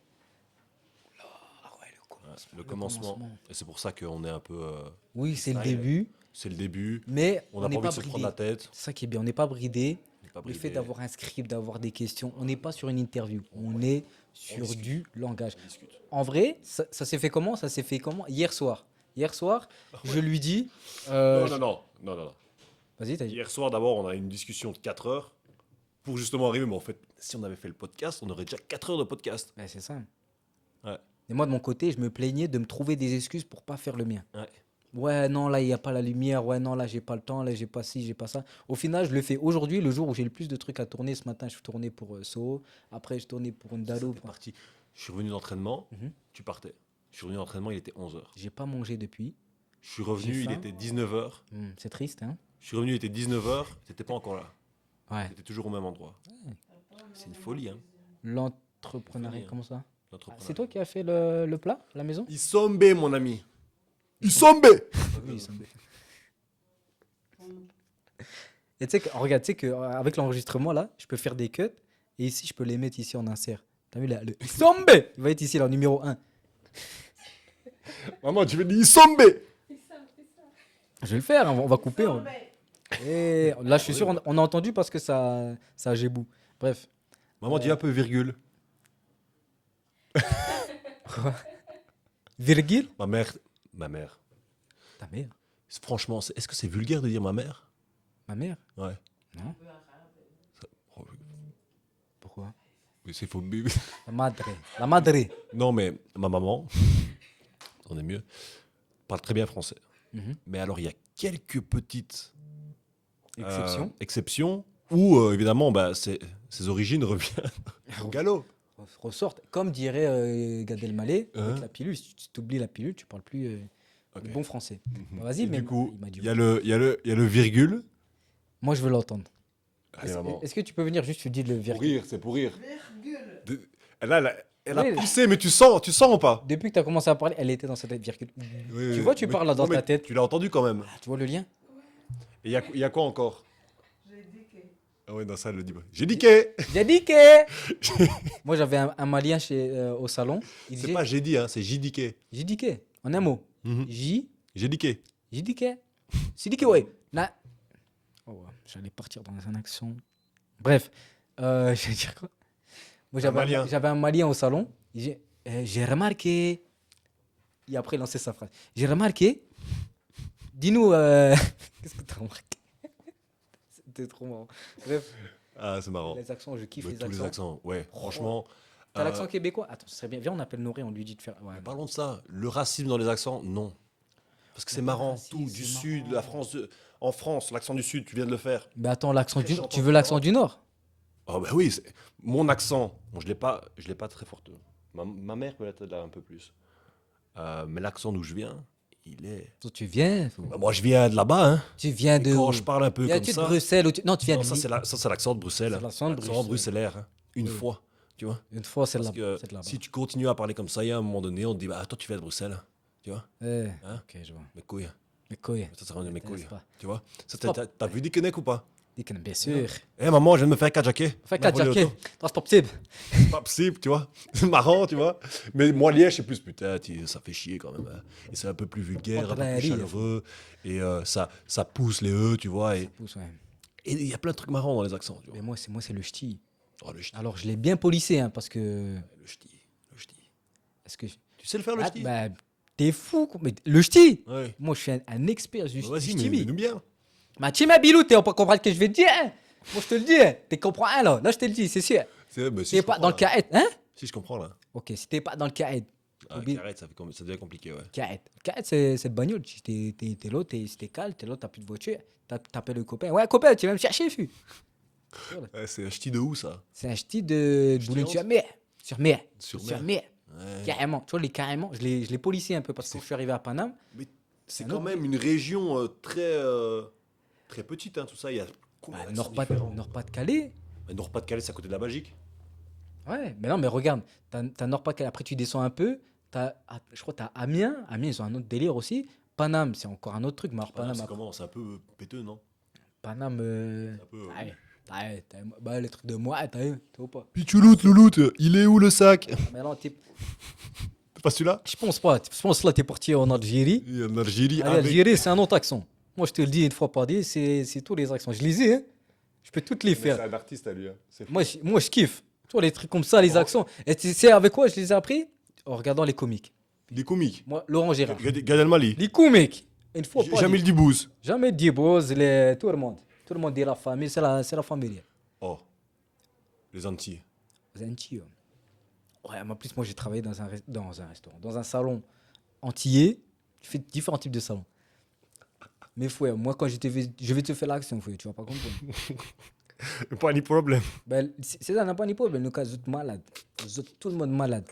Ah ouais, le commencement. Le commencement. Et c'est pour ça qu'on est un peu. Oui, c'est le freestyle. début. C'est le début. Mais On on n'a n'est pas envie pas de se prendre bridé. la tête. C'est ça qui est bien. On n'est pas bridé. On n'est pas Le bridé. fait d'avoir un script, d'avoir des questions, on n'est pas sur une interview. On est sur discute. du langage. On discute. En vrai, ça s'est fait comment? Ça s'est fait comment? Hier soir. Hier soir, je lui dis. Non. Vas-y, t'as dit. Hier soir, d'abord, on a eu une discussion de 4 heures pour justement arriver. Mais en fait, si on avait fait le podcast, on aurait déjà 4 heures de podcast. Ouais, c'est ça. Ouais. Et moi, de mon côté, je me plaignais de me trouver des excuses pour pas faire le mien. Ouais. Ouais, non, là, il n'y a pas la lumière. Ouais, non, là, j'ai pas le temps. Là, j'ai pas ci, j'ai pas ça. Au final, je le fais aujourd'hui, le jour où j'ai le plus de trucs à tourner. Ce matin, je suis tourné pour Soho. Après, je tournais pour Ndalo. C'était parti. Je suis revenu d'entraînement, Mhm. tu partais. Je suis revenu d'entraînement, il était 11h. J'ai pas mangé depuis. Je suis revenu, J'ai il faim. était 19h. C'est triste, hein? Je suis revenu, il était 19h. T'étais pas encore là. Ouais. T'étais toujours au même endroit. C'est une folie, hein. L'entrepreneuriat, Folie, hein. comment ça? l'entrepreneuriat. C'est toi qui as fait le plat à la maison? Isombe, mon ami. Isombe. Oui, ça me fait. Et tu sais que, regarde, tu sais qu'avec l'enregistrement là, je peux faire des cuts et ici je peux les mettre ici en insert. T'as vu là, le Isombe, il va être ici là, en numéro 1. Maman, tu veux dire Isombe. Fais ça. Je vais le faire, hein, on va couper. Mais Et là, je suis sûr, on a entendu parce que ça a gébou. Bref. Maman, dis un peu virgule. Virgule? Ma mère. Ta mère. Franchement, est-ce que c'est vulgaire de dire ma mère? Ma mère? Ouais. Non. Oh, Pourquoi? mais c'est faux. La madre. La madre. Non, mais ma maman, on est mieux, parle très bien français. Mhm. Mais alors, il y a quelques petites Exception. où, évidemment, bah, ses origines reviennent au galop. Ressorte. Comme dirait Gad Elmaleh, Hein? avec la pilule. Si tu t'oublies la pilule, tu parles plus Ok. le bon français. Mhm. Vas-y, Et mais du coup, il m'a dit il y a le virgule. Moi, je veux l'entendre. Allez, maman. Est-ce que tu peux venir juste tu dis le Pour virgule? rire, c'est pour rire. virgule. Elle a Oui. poussé, mais tu sens ou pas? Depuis que tu as commencé à parler, elle était dans cette virgule. Oui, vois, tu mais- parles là dans non, mais ta tête. Tu l'as entendu quand même. Ah, tu vois le lien? Et il y a quoi encore? J'ai dit que. Ah ouais, dans ça, elle le dit pas. J'ai dit que. J'ai dit que. Moi, j'avais un Malien au salon. Il C'est disait pas j'ai dit, hein, c'est j'ai dit que. j'ai dit que. En un mot. J'ai J'ai dit que. dit que. J'ai dit que, ouais. Na- Oh, ouais, j'allais partir dans un accent. Bref, je vais dire quoi? Moi, Malien. j'avais un Malien au salon. J'ai remarqué. Et après, il lançait sa phrase. J'ai remarqué. Dis-nous, qu'est-ce que tu as remarqué? C'était trop marrant. Bref, Ah, c'est marrant. les accents, je kiffe Ouais, les tous les accents. accents, ouais, franchement. T'as euh, l'accent québécois? Attends, ce serait bien. Viens, on appelle Noré, on lui dit de faire. Ouais. Parlons de ça. Le racisme dans les accents, non. Parce que Y a c'est pas de marrant. racisme, Tout, du c'est sud, marrant. la France. En France, l'accent du sud, tu viens de le faire. Mais attends, l'accent Après, du. j'entends Tu veux l'accent du Nord? Oh, bah oui, mon accent, bon, je l'ai pas très fort. Ma mère peut-être là un peu plus. Mais l'accent d'où je viens, il est. Toi, tu viens. Bah, moi, je viens de là-bas, hein. Tu viens Et de. quand où? je parle un peu comme Viens-tu de ça. Bruxelles ou tu... Non, tu viens Non, de. ça, c'est l'accent de Bruxelles. C'est l'accent de Bruxelles. bruxellaire. Hein. Une Oui. fois, tu vois. Une fois, c'est Parce là. que C'est de là-bas. si tu continues à parler comme ça, il y a un moment donné, on te dit, bah, toi, tu viens de Bruxelles. Tu vois. Eh, Hein? ok, je vois. Mes couilles. Mais quoi? Ça, ça rend mes couilles. pas. Tu vois. Ça, Stop. t'as vu des Québec ou pas? Bien sûr. Eh, maman, je viens de me faire 4 jackets. Fais On a 4 volé jackets. l'auto. C'est pas possible. Pas possible, tu vois. C'est marrant, tu vois. Mais moi, Liège, c'est plus putain, ça fait chier quand même. Hein. Et c'est un peu plus vulgaire, un peu plus chaleureux. Et ça pousse les E, tu vois. Pousse, ouais. Et il y a plein de trucs marrants dans les accents, tu vois. Mais moi, c'est le ch'ti. Oh, le ch'ti. Alors, je l'ai bien polissé, hein, parce que. Le ch'ti. Le ch'ti. Est-ce que. Tu sais le faire, le Ah, ch'ti? bah, t'es fou. Mais le ch'ti! Ouais. Moi, je suis un expert du Bah, vas-y, ch'ti. mais nous bien. Ma team à Bilou, on peut comprendre ce que je vais te dire. Hein. Moi, je te le dis. Hein. T'es comprends un, là. Là, je te le dis, c'est sûr. Bah, si T'es je pas comprends, dans le là. caïd, hein? Si je comprends là. Ok, si t'es pas dans le caïd. Ah, Oublie- carré, ça devient compliqué, ouais. Caïd. Caïd, c'est le bagnole. Si t'es là, si t'es calme, t'es là, t'as plus de voiture. T'appelles le copain. Ouais, copain, tu vas me chercher, fût. Ouais, c'est un ch'ti de où ça? C'est un ch'ti de Ch'ti Boulogne-sur-Mer. Sur-Mer. Sur Sur-Mer. Ouais. Carrément. Tu vois, je l'ai polissé un peu parce que quand je suis arrivé à Paname, Mais c'est un quand autre même une région très petite, hein, tout ça. Il y a combien bah, d'accents différents? Nord-Pas-de-Calais. Nord-Pas-de-Calais, c'est à côté de la Belgique. Ouais, mais non, mais regarde, t'as Nord-Pas-de-Calais. Après, tu descends un peu. Je crois que t'as Amiens. Amiens, ils ont un autre délire aussi. Paname, c'est encore un autre truc. Mais alors, Paname, Paname, c'est après- comment? C'est un peu péteux, non? Paname. C'est un peu. Ouais, bah, le truc de moi, t'as vu, t'as ou pas? Pichouloute, louloute, il est où le sac? Mais non, C'est pas celui-là? je pense pas. Je pense là, t'es parti en Algérie. En Algérie, Allez, Algérie, c'est un autre accent. Moi, je te le dis une fois par dix, c'est tous les accents. Je les ai, hein. Je peux toutes les faire. un artiste à lui. Hein. Moi, je kiffe. Tu vois, les trucs comme ça, les accents. Et tu sais avec quoi je les ai appris? En regardant les comiques. Les comiques. Moi, Laurent Gérard. Gad Elmaleh. Les comiques. Une fois par Jamil dix. Debbouze. Jamais dit Bose, tout le monde. Tout le monde dit la famille, c'est la famille. Oh. Les Antilles. Les Antillais. Ouais, mais en plus, moi, j'ai travaillé dans un restaurant, dans un salon antillais. Je fais différents types de salons. Mais frère, moi, quand je vais te faire l'action, frère, tu vas pas comprendre. Pas ni problème. Ben, c'est ça, n'a pas de problème. Nous, sommes malades. Tout le monde malade.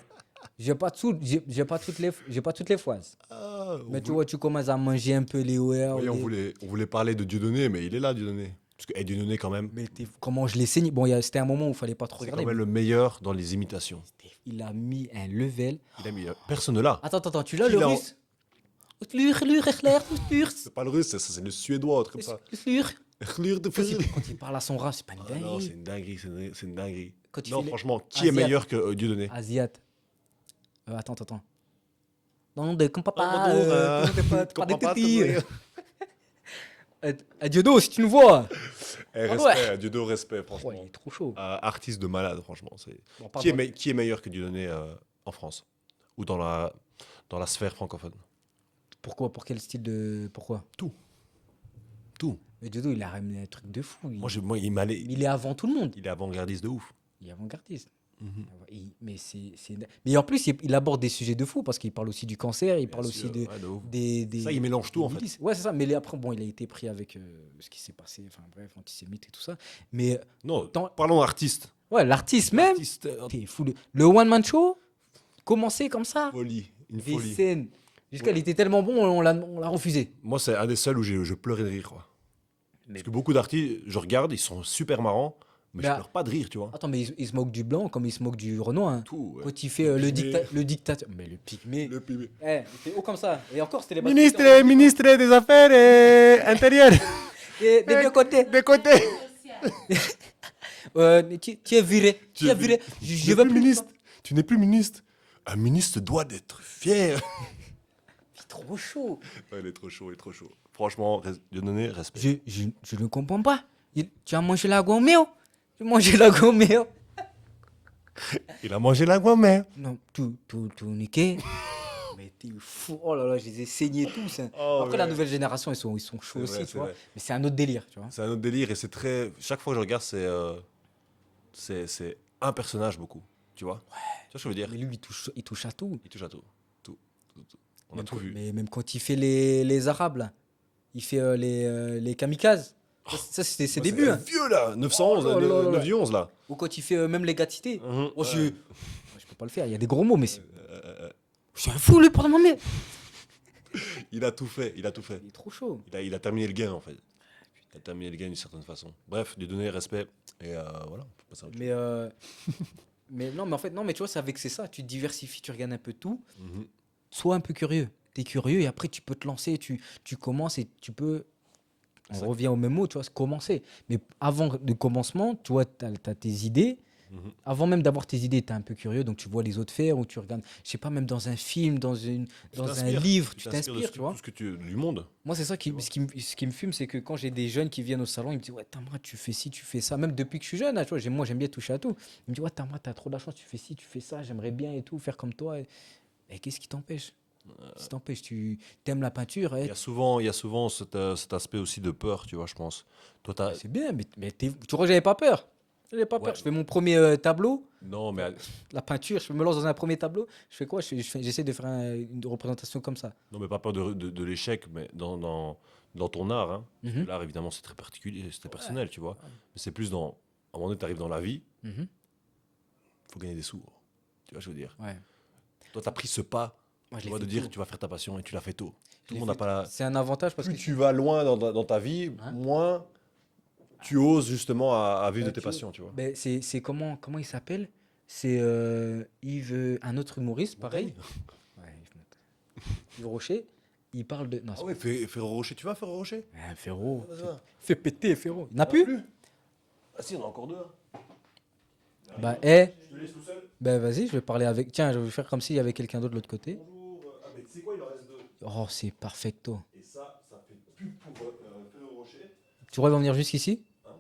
J'ai pas toutes les phrases. Ah, Mais tu vois, tu commences à manger un peu les OR. oui, on voulait parler de Dieudonné, mais il est là, Dieudonné. Parce que Dieudonné, quand même, Mais comment je l'ai saigné? Bon, c'était un moment où il fallait pas trop c'est regarder. quand même le meilleur dans les imitations. Il a mis un level. Il a mis personne là. Attends, tu l'as Qui le l'a en- russe? C'est pas le russe, c'est le suédois, un truc comme ça. Quand il parle à son rat, c'est pas une Ah non, c'est dinguerie. une dinguerie, c'est une dinguerie. Quand il Non, fait les- franchement, qui est Asiate. meilleur que Dieudonné? Asiat. Attends. Non, comme papa. Oh, bonjour, pas comme des papa, toutilles. tout Diodo, si tu nous vois. Respect, Dieudonné, respect, Oh, franchement. il est trop chaud. Artiste de malade, franchement. Bon, Qui est meilleur que Dieudonné en France? Ou dans la sphère francophone? Pourquoi? Pour quel style de. Pourquoi? Tout. Mais Diodo, il a ramené un truc de fou. Moi, il m'allait. Il est avant tout le monde. Il est avant-gardiste de ouf. Il est avant-gardiste. Mhm. Mais mais en plus, il aborde des sujets de fou parce qu'il parle aussi du cancer, il parle Bien aussi sûr, ouais, de ouf. des. Ça, il mélange tout, en des fait. milices. Ouais, c'est ça. Mais après, bon, il a été pris avec ce qui s'est passé, enfin bref, antisémite et tout ça. Mais Non, Dans- parlons artiste. ouais, l'artiste même, Artiste, t'es fou. Le one-man show, commencer comme ça, folie. Une des folie. scènes. Jusqu'à, il était tellement bon, on l'a refusé. Moi, c'est un des seuls où je pleurais de rire, quoi. Parce que beaucoup d'artistes, je regarde, ils sont super marrants, mais je Bah, pleure pas de rire, tu vois. Attends, mais il se moque du blanc comme il se moque du Renoir. Hein. Tout, ouais. Quand il fait Le le pygmée. dictateur. Mais le pygmée. Le pibé. Eh, il fait haut comme ça. Et encore, c'était les Ministre des Affaires intérieures. Des deux côtés. De côté. Tu es viré. Tu es viré. Je veux plus ministre. Tu n'es plus ministre. Un ministre doit d'être fier. C'est trop chaud. Ouais, il est trop chaud, il est trop chaud. Franchement, Dieudonné, respect. Je ne comprends pas. Tu as mangé la gourméo. Tu as mangé la gourméo. Il a mangé la grand-mère. Non, tout niqué. Mais T'es fou. Oh là là, je les ai saignés tous, hein. Oh, Après, la ouais. nouvelle génération, ils sont chauds C'est aussi, vrai, tu c'est vois. vrai. Mais c'est un autre délire, tu vois. C'est un autre délire et c'est très. Chaque fois que je regarde, c'est un personnage beaucoup. Tu vois? Tu vois ce que je veux dire? Mais lui, il touche à tout. Il touche à tout. Tout. Tout. On a Même tout quand- vu. Mais même quand il fait les Arabes, là, il fait les kamikazes. Ça, c'était ses Bah, débuts, c'est hein. vieux là, 911, Oh là là là là. 9 du 11 là. Ou quand il fait même les gars de cité. Mhm, Oh, ouais. je peux pas le faire, il y a des gros mots, mais c'est. Euh, Je suis un fou, lui, pardon, mais. il a tout fait, il a tout fait. Il est trop chaud. Il a terminé le game en fait. Il a terminé le game d'une certaine façon. Bref, lui donner respect et voilà. On peut passer à autre Mais, mais non, mais en fait, non, mais tu vois, c'est avec c'est ça. Tu te diversifies, tu regardes un peu tout. chose. Mhm. Sois un peu curieux. T'es curieux et après, tu peux te lancer. Tu commences et tu peux. On Ça- revient au même mot, tu vois, c'est commencer. Mais avant le commencement, tu vois, tu as tes idées. Mhm. Avant même d'avoir tes idées, tu es un peu curieux, donc tu vois les autres faire ou tu regardes, je sais pas, même dans un film, dans un t'inspires. livre, Tu tu t'inspires de t'inspires, tu vois. tout ce que tu du monde. Moi, c'est ça Tu vois. ce qui me fume, c'est que quand j'ai des jeunes qui viennent au salon, ils me disent, ouais, Tamra, tu fais ci, tu fais ça. Même depuis que je suis jeune, hein, tu vois, moi, j'aime bien toucher à tout. Ils me disent, ouais, Tamra, t'as trop de la chance, tu fais ci, tu fais ça, j'aimerais bien et tout, faire comme toi. Et qu'est-ce qui t'empêche? Qu'est-ce qui t'empêche? Tu aimes la peinture, Il y a souvent cet aspect aussi de peur, tu vois, je pense. Toi, t'as. c'est bien, mais tu crois que j'avais pas peur? J'avais pas Ouais. peur. Je fais mon premier tableau, Non, mais la peinture, je me lance dans un premier tableau. Je fais quoi? J'essaie de faire une représentation comme ça. non, mais pas peur de l'échec, mais dans ton art. Hein. Parce que Mhm. l'art, évidemment, c'est très particulier, c'est très personnel, tu vois. Mais c'est plus dans. À un moment donné, tu arrives dans la vie, Mhm. il faut gagner des sous. Tu vois, ce que je veux dire. Ouais. Toi, tu as pris ce pas, Moi, je tu l'ai vois, de fait dire tôt. tu vas faire ta passion et tu l'as fait tôt. Je Tout le l'ai monde n'a fait pas la. tôt. C'est un avantage parce Plus que tu vas loin dans ta vie, Hein moins tu oses justement à vivre de tes tu- passions, tu vois. ben, c'est comment il s'appelle? C'est Yves, un autre humoriste, pareil. Ouais, Yves Rocher. Il parle de. Non, Ah ouais, Ferrero Rocher, tu vas Ferrero Rocher? Ferro. Ah, vas-y. Fais péter, Ferro. Il n'a plus? Ah si, on a encore deux. Hein. Bah, Je te laisse tout seul. ben vas-y, je vais parler avec. Tiens, je vais faire comme s'il y avait quelqu'un d'autre de l'autre côté. Bonjour. Ah, mais tu sais quoi, il en reste deux. Oh, c'est perfecto. Et ça fait pub pour Ferrero Rocher. Tu pourrais venir jusqu'ici? Hein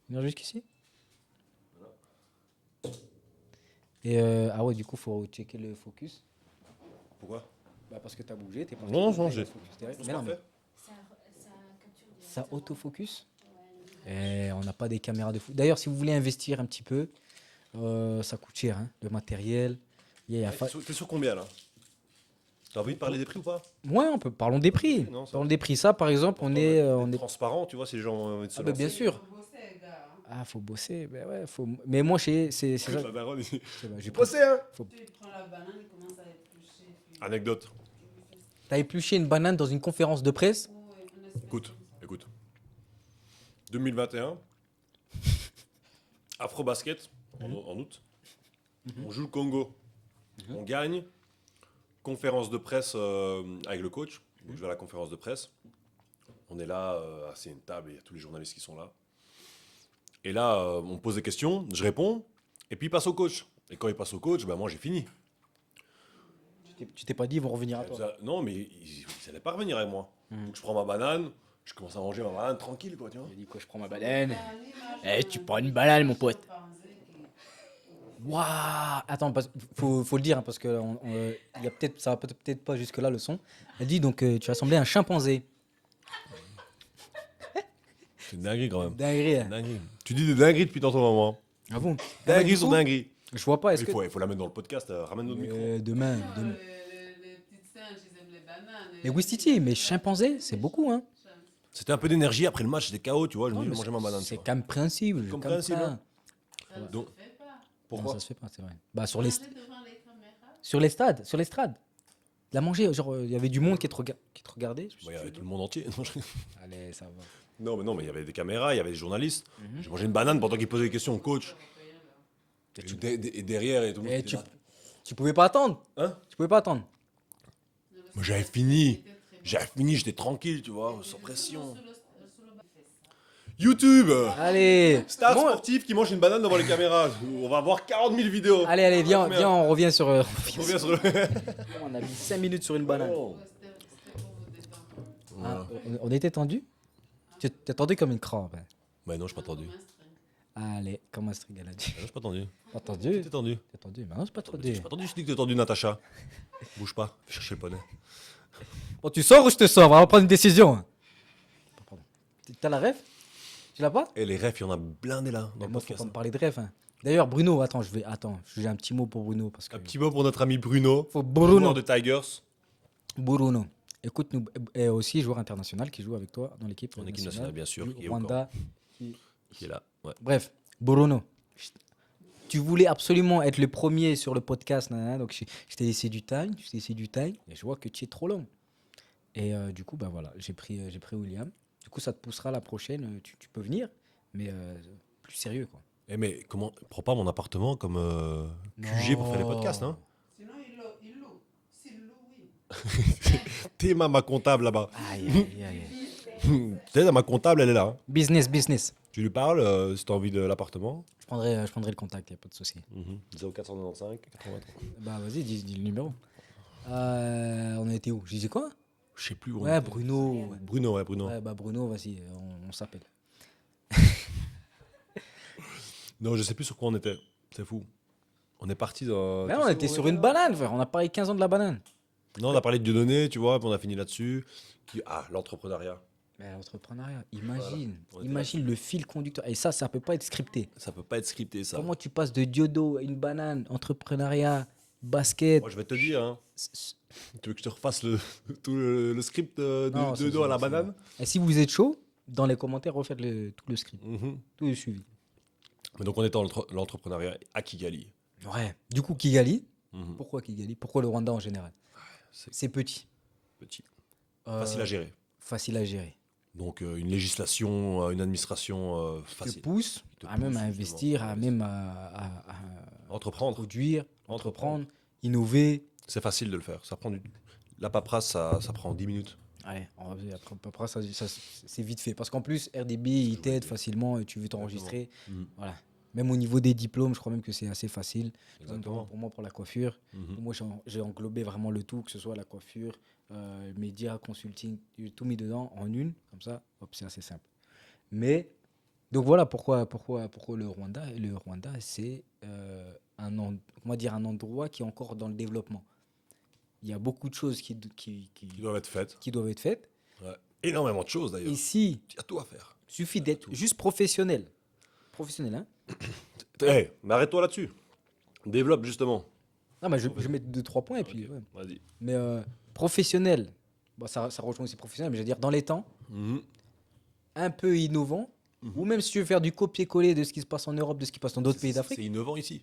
Venir jusqu'ici? Voilà. Et ah ouais, du coup, faut checker le focus. Pourquoi? Bah parce que t'as bougé, t'es parti. Non, non, t'as j'ai- le focus derrière. C'est Mais non, mais parfait. Ça capture direct. ça autofocus. Et on n'a pas des caméras de fou. D'ailleurs, si vous voulez investir un petit peu, ça coûte cher, hein, le matériel. Il y a T'es sur combien là? T'as envie de parler des prix ou pas? Ouais, parlons des prix. Non, ça Parlons va. des prix. Ça, par exemple, on est. Transparent, tu vois, si les gens ont envie de se Ah bah lancer. bien sûr. Faut bosser, gars. Hein. Ah, faut bosser. Ben ouais, faut. Mais moi, c'est ça. Écoute, la daronne, ici. C'est vrai, j'ai Bossez, hein? Tu prends la banane, il commence à éplucher. Puis... Anecdote. T'as épluché une banane dans une conférence de presse. Ouais, on espèce Écoute, comme ça. écoute. 2021. Afro-basket, en août. On joue le Congo. On gagne. Conférence de presse avec le coach. Donc, je vais à la conférence de presse. On est là, assis à une table, et il y a tous les journalistes qui sont là. Et là, on me pose des questions, je réponds, et puis il passe au coach. Et quand il passe au coach, ben moi j'ai fini. Tu t'es pas dit, ils vont revenir à toi. Non, mais ils n'allaient pas revenir avec moi. Donc je prends ma banane, je commence à manger ma banane tranquille, quoi, tu vois. J'ai dit quoi, je prends ma banane. Eh, tu prends une banane, mon pote. Waouh! Attends, faut le dire, hein, parce que il y a ça va peut-être pas jusque-là le son. Elle dit donc tu as semblé un chimpanzé. C'est une dinguerie quand même. Dinguerie. Hein. Dinguerie. Tu dis des dingueries depuis tantôt, maman. Ah bon? Dinguerie Du sur coup, dinguerie. Je vois pas, est-ce que. Il faut la mettre dans le podcast, ramène notre micro. Demain. Les petites singes, ils aiment les bananes. Mais Wistiti, mais chimpanzé, c'est beaucoup, hein. C'était un peu d'énergie après le match, j'étais KO, tu vois. Je me dis, je vais manger ma banane. tu C'est vois. compréhensible. je Compréhensible, comprends. hein. Ça ne Donc- se fait pas. Pourquoi Non, ça se fait pas, c'est vrai. Bah, sur les Manger devant les caméras. sur l'estrade. Il a mangé, genre, il y avait du monde qui te regardait. Je me suis Bah, il y avait dit, tout le monde entier. allez, ça va. Non, mais il y avait des caméras, il y avait des journalistes. Mhm. J'ai mangé une banane pendant qu'il posait des questions au coach. Et Et derrière, et tout le monde Et était là. tu pouvais pas attendre. Hein Tu pouvais pas attendre. Moi, j'avais fini. J'avais fini, j'étais tranquille, tu vois, sans pression. YouTube Allez. Star Bon, sportif qui mange une banane devant les caméras. On va avoir 40 000 vidéos. allez, viens, Combien viens, on revient sur. On revient sur le. On a mis 5 minutes sur une banane. Oh. C'était pour vous détendre. Ah, on était tendu. Tu t'es tendu comme une crabe. Hein. Bah non, je pas entendu. Allez, comment est-ce qu'elle a dit? Je pas tendu. Pas entendu? T'es tendu. T'as entendu? Mais non, c'est pas J'ai entendu. pas tendu, je dis que t'es tendu, Natacha. Bouge pas, fais chercher le poney. Bon, tu sors ou je te sors? On va prendre une décision. Pardon. T'as la ref? Tu l'as pas? Et les refs, il y en a blindé là, dans le Moi, faut podcast. pas me parler de ref. Hein. D'ailleurs, Bruno, attends, j'ai un petit mot pour Bruno. Parce que Un petit mot pour notre ami Bruno, faut Bruno. joueur de Tigers. Bruno. Écoute-nous, et aussi joueur international qui joue avec toi dans l'équipe En équipe nationale, bien sûr, du qui est au Rwanda. Qui est là. Ouais. Bref, Bruno. Tu voulais absolument être le premier sur le podcast, nanana, donc je t'ai laissé du time, et je vois que tu es trop long. Et du coup, bah voilà, j'ai pris William. Du coup, ça te poussera la prochaine, tu peux venir, mais plus sérieux, quoi. Eh mais comment, prends pas mon appartement comme QG pour faire les podcasts, hein. Sinon, il loue. S'il loue, oui. T'es ma comptable là-bas. Aïe, aïe, aïe. T'es ma comptable, elle est là. Hein. Business. Tu lui parles si t'as envie de l'appartement. Je prendrai le contact, y a pas de souci. 0495 83. Bah vas-y, dis le numéro. On a été où? Je disais quoi? Je sais plus où. on Ouais, était. Bruno. Bruno, ouais, Bruno. Ouais, bah Bruno, vas-y, on s'appelle. Non, je sais plus sur quoi on était. C'est fou. On est parti dans. Mais tu on sais était où sur était, une là banane, frère. On a parlé 15 ans de la banane. Non, on a parlé de Dieudonné, tu vois, puis on a fini là-dessus. Ah, l'entrepreneuriat. Mais l'entrepreneuriat, imagine. On était Imagine le fil conducteur. Et ça peut pas être scripté. Ça peut pas être scripté, ça. Comment tu passes de Diodo à une banane, entrepreneuriat, basket. Moi, je vais te dire, hein. Tu veux que je te refasse tout le script Non, de c'est dos à la bon, c'est banane Et si vous êtes chaud, dans les commentaires, refaites tout le script. Mhm. Tout est suivi. Mais donc, on est dans l'entrepreneuriat à Kigali. Ouais. Du coup, Kigali. Mhm. Pourquoi Kigali? Pourquoi le Rwanda en général? C'est C'est petit. petit. Euh, Facile à gérer. Facile à gérer. Donc, une législation, une administration Te facile. pousse Te à même pousse, à investir, justement. à même à Entreprendre, produire, entreprendre, innover. c'est facile de le faire. Ça prend La paperasse, ça prend 10 minutes. Ouais, après ça, c'est vite fait. Parce qu'en plus, RDB, il t'aide facilement et tu veux t'enregistrer. Mhm. Voilà. Même au niveau des diplômes, je crois même que c'est assez facile. Exactement. Pour moi, pour la coiffure, Mhm. moi, j'ai englobé vraiment le tout, que ce soit la coiffure, médias, consulting, j'ai tout mis dedans en une. Comme ça, hop, c'est assez simple. Mais, donc voilà pourquoi le Rwanda. Et le Rwanda, c'est on va dire un endroit qui est encore dans le développement. Il y a beaucoup de choses qui Qui doivent être faites. doivent être faites. Ouais. Énormément de choses d'ailleurs. Et si Il y a tout à faire. suffit d'être juste professionnel, hein. Mais arrête-toi là-dessus. Développe justement. Non, mais je vais mettre 2-3 points et puis. Ok, Ouais. Vas-y. Mais professionnel, bon, ça rejoint aussi professionnel, mais je veux dire dans les temps, Mhm. un peu innovant, ou même si tu veux faire du copier-coller de ce qui se passe en Europe, de ce qui se passe dans d'autres pays C'est d'Afrique. innovant ici.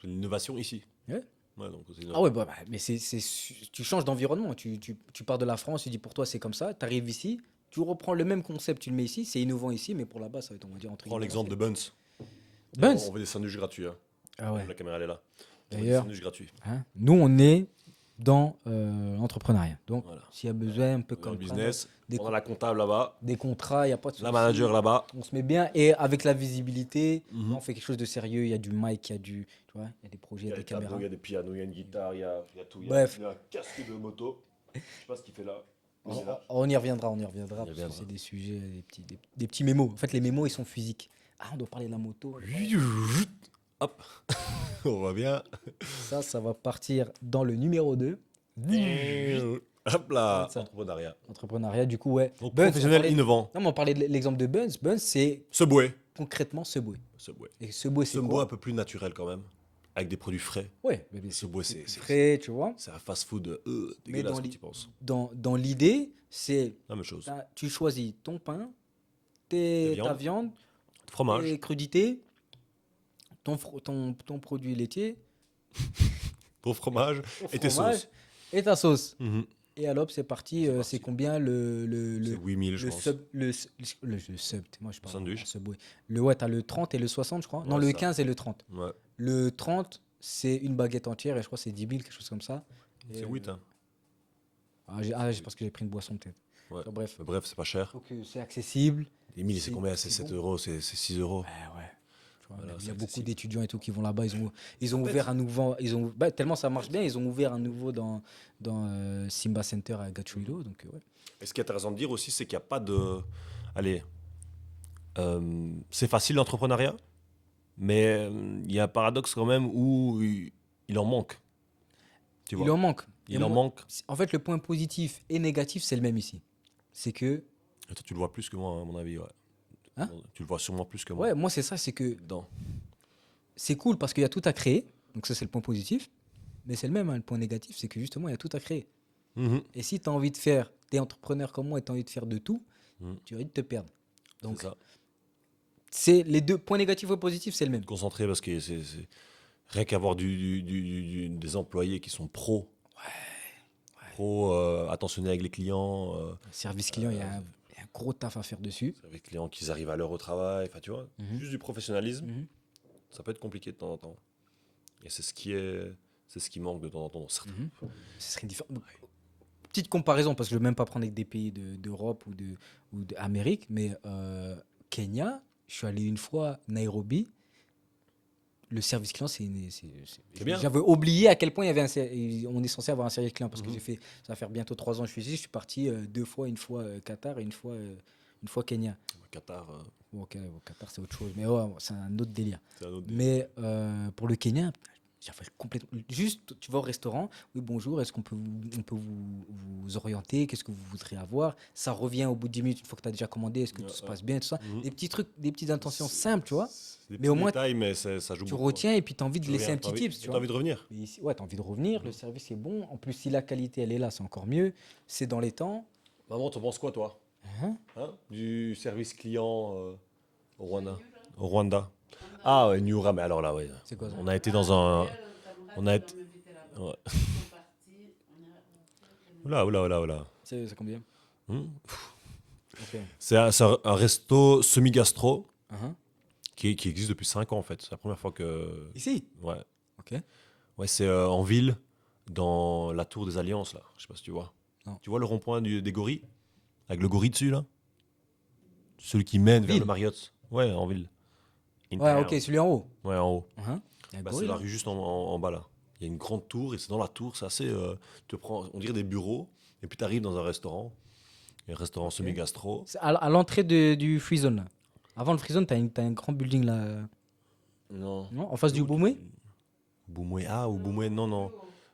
C'est l'innovation ici. Ouais. Ouais, donc c'est Ah innovant. ouais, mais tu changes d'environnement. Tu pars de la France, tu dis pour toi c'est comme ça, tu arrives ici, tu reprends le même concept, tu le mets ici, c'est innovant ici, mais pour là-bas, ça va être, on va dire, entre Prends guillemets, l'exemple de Buns. Buns. On veut des sandwichs gratuits. Hein. Ah ouais. La caméra elle est là. On veut des D'ailleurs, sandwichs gratuits. hein, nous on est dans l'entrepreneuriat. Donc Voilà. s'il y a besoin, un peu Dans comme le business. des, On a la comptable là-bas. des contrats, il n'y a pas de La souci. manager là-bas. On se met bien et avec la visibilité, Mhm. on fait quelque chose de sérieux. Il y a du mic, il y a tu vois, il y a des projets, il y a des tableaux, caméras. il y a des pianos, il y a une guitare, il y a tout. Bref. Il y a un casque de moto. Je sais pas ce qu'il fait là. Mais il est là. On y reviendra, parce reviendra. que c'est des sujets, des petits mémos. En fait, les mémos, ils sont physiques. Ah, on doit parler de la moto. Hop. On revient. Ça va partir dans le numéro 2. Hop là. Ça. Entrepreneuriat. Entrepreneuriat, du coup, ouais. Donc Buns, professionnel on parlait- innovant. Non, mais on parlait de l'exemple de Buns. Buns, c'est Subway. concrètement Subway. Subway. Et Subway, c'est Subway quoi? un peu plus naturel quand même. Avec des produits frais. Ouais, mais Subway, c'est frais, tu vois. un fast-food Mais dégueulasse dans quand tu penses. Dans l'idée, c'est La même chose. tu choisis ton pain, Ta ta viande, Fromage. tes crudités, ton produit laitier, Ton fromage. ton Et tes fromage sauces. et ta sauce. Mhm. Et alors, c'est parti. C'est parti. C'est combien le C'est 8000, je le pense. sub, le sub, moi je parle Sandwich. en Subway. Ouais, t'as le 30 et le 60, je crois. Non, Ouais, le ça. 15 et le 30. Ouais. Le 30, c'est une baguette entière et je crois que c'est 10 000, quelque chose comme ça. Et, C'est 8, hein. parce que j'ai pris une boisson peut-être. Ouais. Enfin, bref. Mais bref, c'est pas cher. Donc c'est accessible. 1000, c'est C'est- combien? C'est c'est 7 bon. euros, c'est 6 euros. Ouais. Tu vois, Voilà, il y c'est a beaucoup accessible. d'étudiants et tout qui vont là-bas. Ils ont ouvert un nouveau. Tellement ça marche bien, ils ont ouvert un nouveau dans Simba Center à Gachulilo. Donc ouais. Et ce qui est intéressant de dire aussi, c'est qu'il n'y a pas de. Allez. c'est facile l'entrepreneuriat, mais il y a un paradoxe quand même où il en manque. Tu vois, Il en manque. il Et en moi, manque. en fait, le point positif et négatif, c'est le même ici. C'est que, Et toi, tu le vois plus que moi, à mon avis. Ouais. Hein? Tu le vois sûrement plus que moi. ouais, moi, c'est ça, c'est que Dedans. c'est cool parce qu'il y a tout à créer. Donc, ça, c'est le point positif. Mais c'est le même, hein, le point négatif, c'est que justement, il y a tout à créer. Mhm. Et si tu as envie de faire, tu es entrepreneur comme moi et tu as envie de faire de tout, Mhm. tu risques de te perdre. C'est Donc, ça. c'est les deux points négatifs et positifs, c'est le même. Concentré parce que rien qu'avoir des employés qui sont pros. Pro, attentionnés avec les clients, Service client, il y a un gros taf à faire dessus. avec les clients qui arrivent à l'heure au travail. Enfin, tu vois, Mhm. juste du professionnalisme, Mhm. ça peut être compliqué de temps en temps. Et c'est ce qui manque de temps en temps dans certains. Mhm. Ce serait différent. Petite comparaison, parce que je ne veux même pas prendre avec des pays d'Europe ou d'Amérique, mais Kenya, je suis allé une fois, Nairobi, le service client, C'est bien. j'avais oublié à quel point il y avait on est censé avoir un service client, parce que Mhm. j'ai fait, ça va faire bientôt 3 ans que je suis ici, je suis parti 2 fois, une fois Qatar et une fois Kenya. Qatar, Bon, ok, au Qatar, c'est autre chose, mais ouais, c'est un autre délire. c'est un autre. Mais pour le Kenya, j'avais complètement. Juste, tu vas au restaurant, oui, bonjour, est-ce on peut vous orienter? Qu'est-ce que vous voudrez avoir? Ça revient au bout de 10 minutes, une fois que tu as déjà commandé, est-ce que tout se passe bien, tout ça. Mhm. Des petits trucs, des petites intentions simples, tu vois. C'est des Mais au petits moins, détails, mais ça joue tu beaucoup. retiens et puis tu as envie de Tu laisser reviens, un petit tips, tu t'as vois. envie de revenir. Mais ici, ouais, tu as envie de revenir, le service est bon. En plus, si la qualité, elle est là, c'est encore mieux. C'est dans les temps. Maman, t'en penses quoi, toi Hein. Du service client au Rwanda. Au Rwanda. Ah, ouais, Niura, mais alors là, ouais. C'est quoi ça? On a été dans un. On a été. Ouais. Oula, oula, oula, oula. C'est combien? Hmm. Ok. C'est un resto semi-gastro Hein. qui existe depuis 5 ans en fait. C'est la première fois que. Ici? Ouais. Ok. Ouais, c'est en ville, dans la tour des Alliances là. Je sais pas si tu vois. Non. Tu vois le rond-point des gorilles? Avec le gorille dessus là? Celui qui mène vers ville? le Marriott. Ouais, en ville. In Ouais, town. ok, celui en haut. Ouais, en haut. Hein. Il y a un Bah, c'est gorille, la là. rue juste en bas là. Il y a une grande tour et c'est dans la tour, c'est assez. Tu te prends, on dirait des bureaux et puis tu arrives dans un restaurant. Un restaurant semi-gastro. C'est à l'entrée du Free Zone, là. Avant le Free Zone, t'as un grand building, là. Non. Non, en face du Boumé? Boumoué. Ah, ou Boumoué, non, non.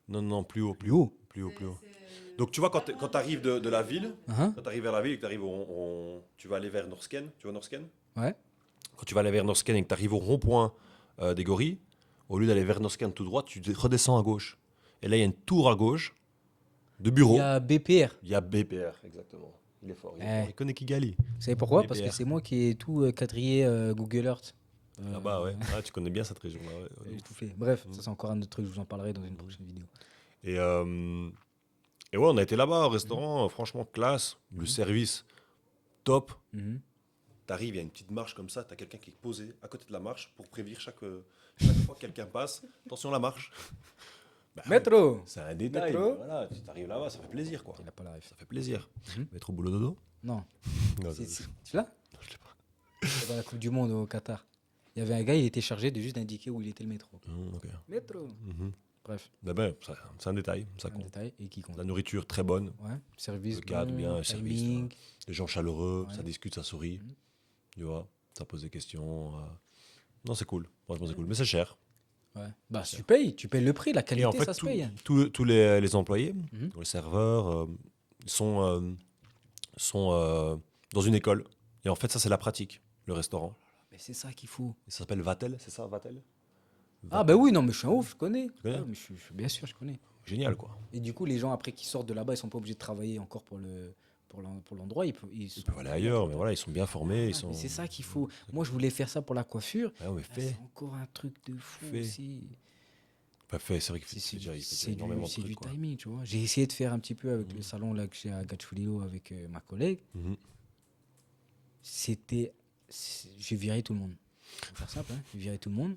Non, non, plus haut. Plus haut. Plus haut, plus haut. Donc tu vois, quand tu arrives de la ville, Hein. quand tu arrives vers la ville et que tu arrives tu vas aller vers Norsken, tu vois Norsken? Ouais. Quand tu vas aller vers Norsken et que tu arrives au rond-point des gorilles, au lieu d'aller vers Norsken tout droit, tu redescends à gauche. Et là, il y a une tour à gauche de bureau. Il y a BPR. Il y a BPR, exactement. Il est fort. Il, est Eh. fort. Il connaît Kigali. Vous savez pourquoi? Parce que BPR. c'est moi qui ai tout quadrillé Google Earth. Ah bah ouais, ah, tu connais bien cette région-là. Ouais. J'ai tout fait. Bref, ça c'est encore un autre truc, je vous en parlerai dans une prochaine vidéo. Et, et ouais, on a été là-bas au restaurant, franchement classe. Le service, top. Mhm. T'arrives, il y a une petite marche comme ça, t'as quelqu'un qui est posé à côté de la marche pour prévenir chaque fois que quelqu'un passe. Attention la marche. Bah, Métro. c'est un détail. Métro. Mais voilà, tu arrives là-bas, ça fait plaisir quoi. Il a pas la ref. Ça fait plaisir. Mhm. Métro boulot dodo. Non. Non, Tu l'as? je l'ai pas. C'est dans la Coupe du Monde au Qatar. Il y avait un gars, il était chargé de juste d'indiquer où il était le métro. Ok. Métro. Mhm. Bref, Mais ben, c'est un détail, ça un compte. détail et qui compte. La nourriture très bonne, Ouais. Service, Le cadre, bon, bien, le service, timing. les gens chaleureux, Ouais. ça discute, ça sourit. Mhm. Tu vois, ça pose des questions. Non, c'est cool. Franchement, c'est cool. Mais c'est cher. Ouais. Bah, tu payes le prix, la Et qualité, en fait, ça se paye. tous les employés, Mhm. les serveurs, sont dans une école. Et en fait, ça, c'est la pratique, le restaurant. Mais c'est ça qu'il faut. Et ça s'appelle Vatel, c'est ça, Vatel? Ah, bah oui, non, mais je suis un ouf, je connais. connais Ouais, mais bien sûr, je connais. Génial, quoi. Et du coup, les gens, après qui sortent de là-bas, ils sont pas obligés de travailler encore pour l'endroit. Ils Ils peuvent aller ailleurs, mais voilà, ils sont bien formés. Ils sont... Mais c'est ça qu'il faut. Moi, je voulais faire ça pour la coiffure. Ah, mais Ah, fait. c'est encore un truc de fou Fait. aussi. Pas fait, c'est vrai qu'il C'est faut dire, il faut c'est dire énormément de c'est trucs, du quoi. timing, tu vois. J'ai essayé de faire un petit peu avec le salon là que j'ai à Gatchulio avec ma collègue. Mhm. J'ai viré tout le monde. Pour faire simple, hein. J'ai viré tout le monde.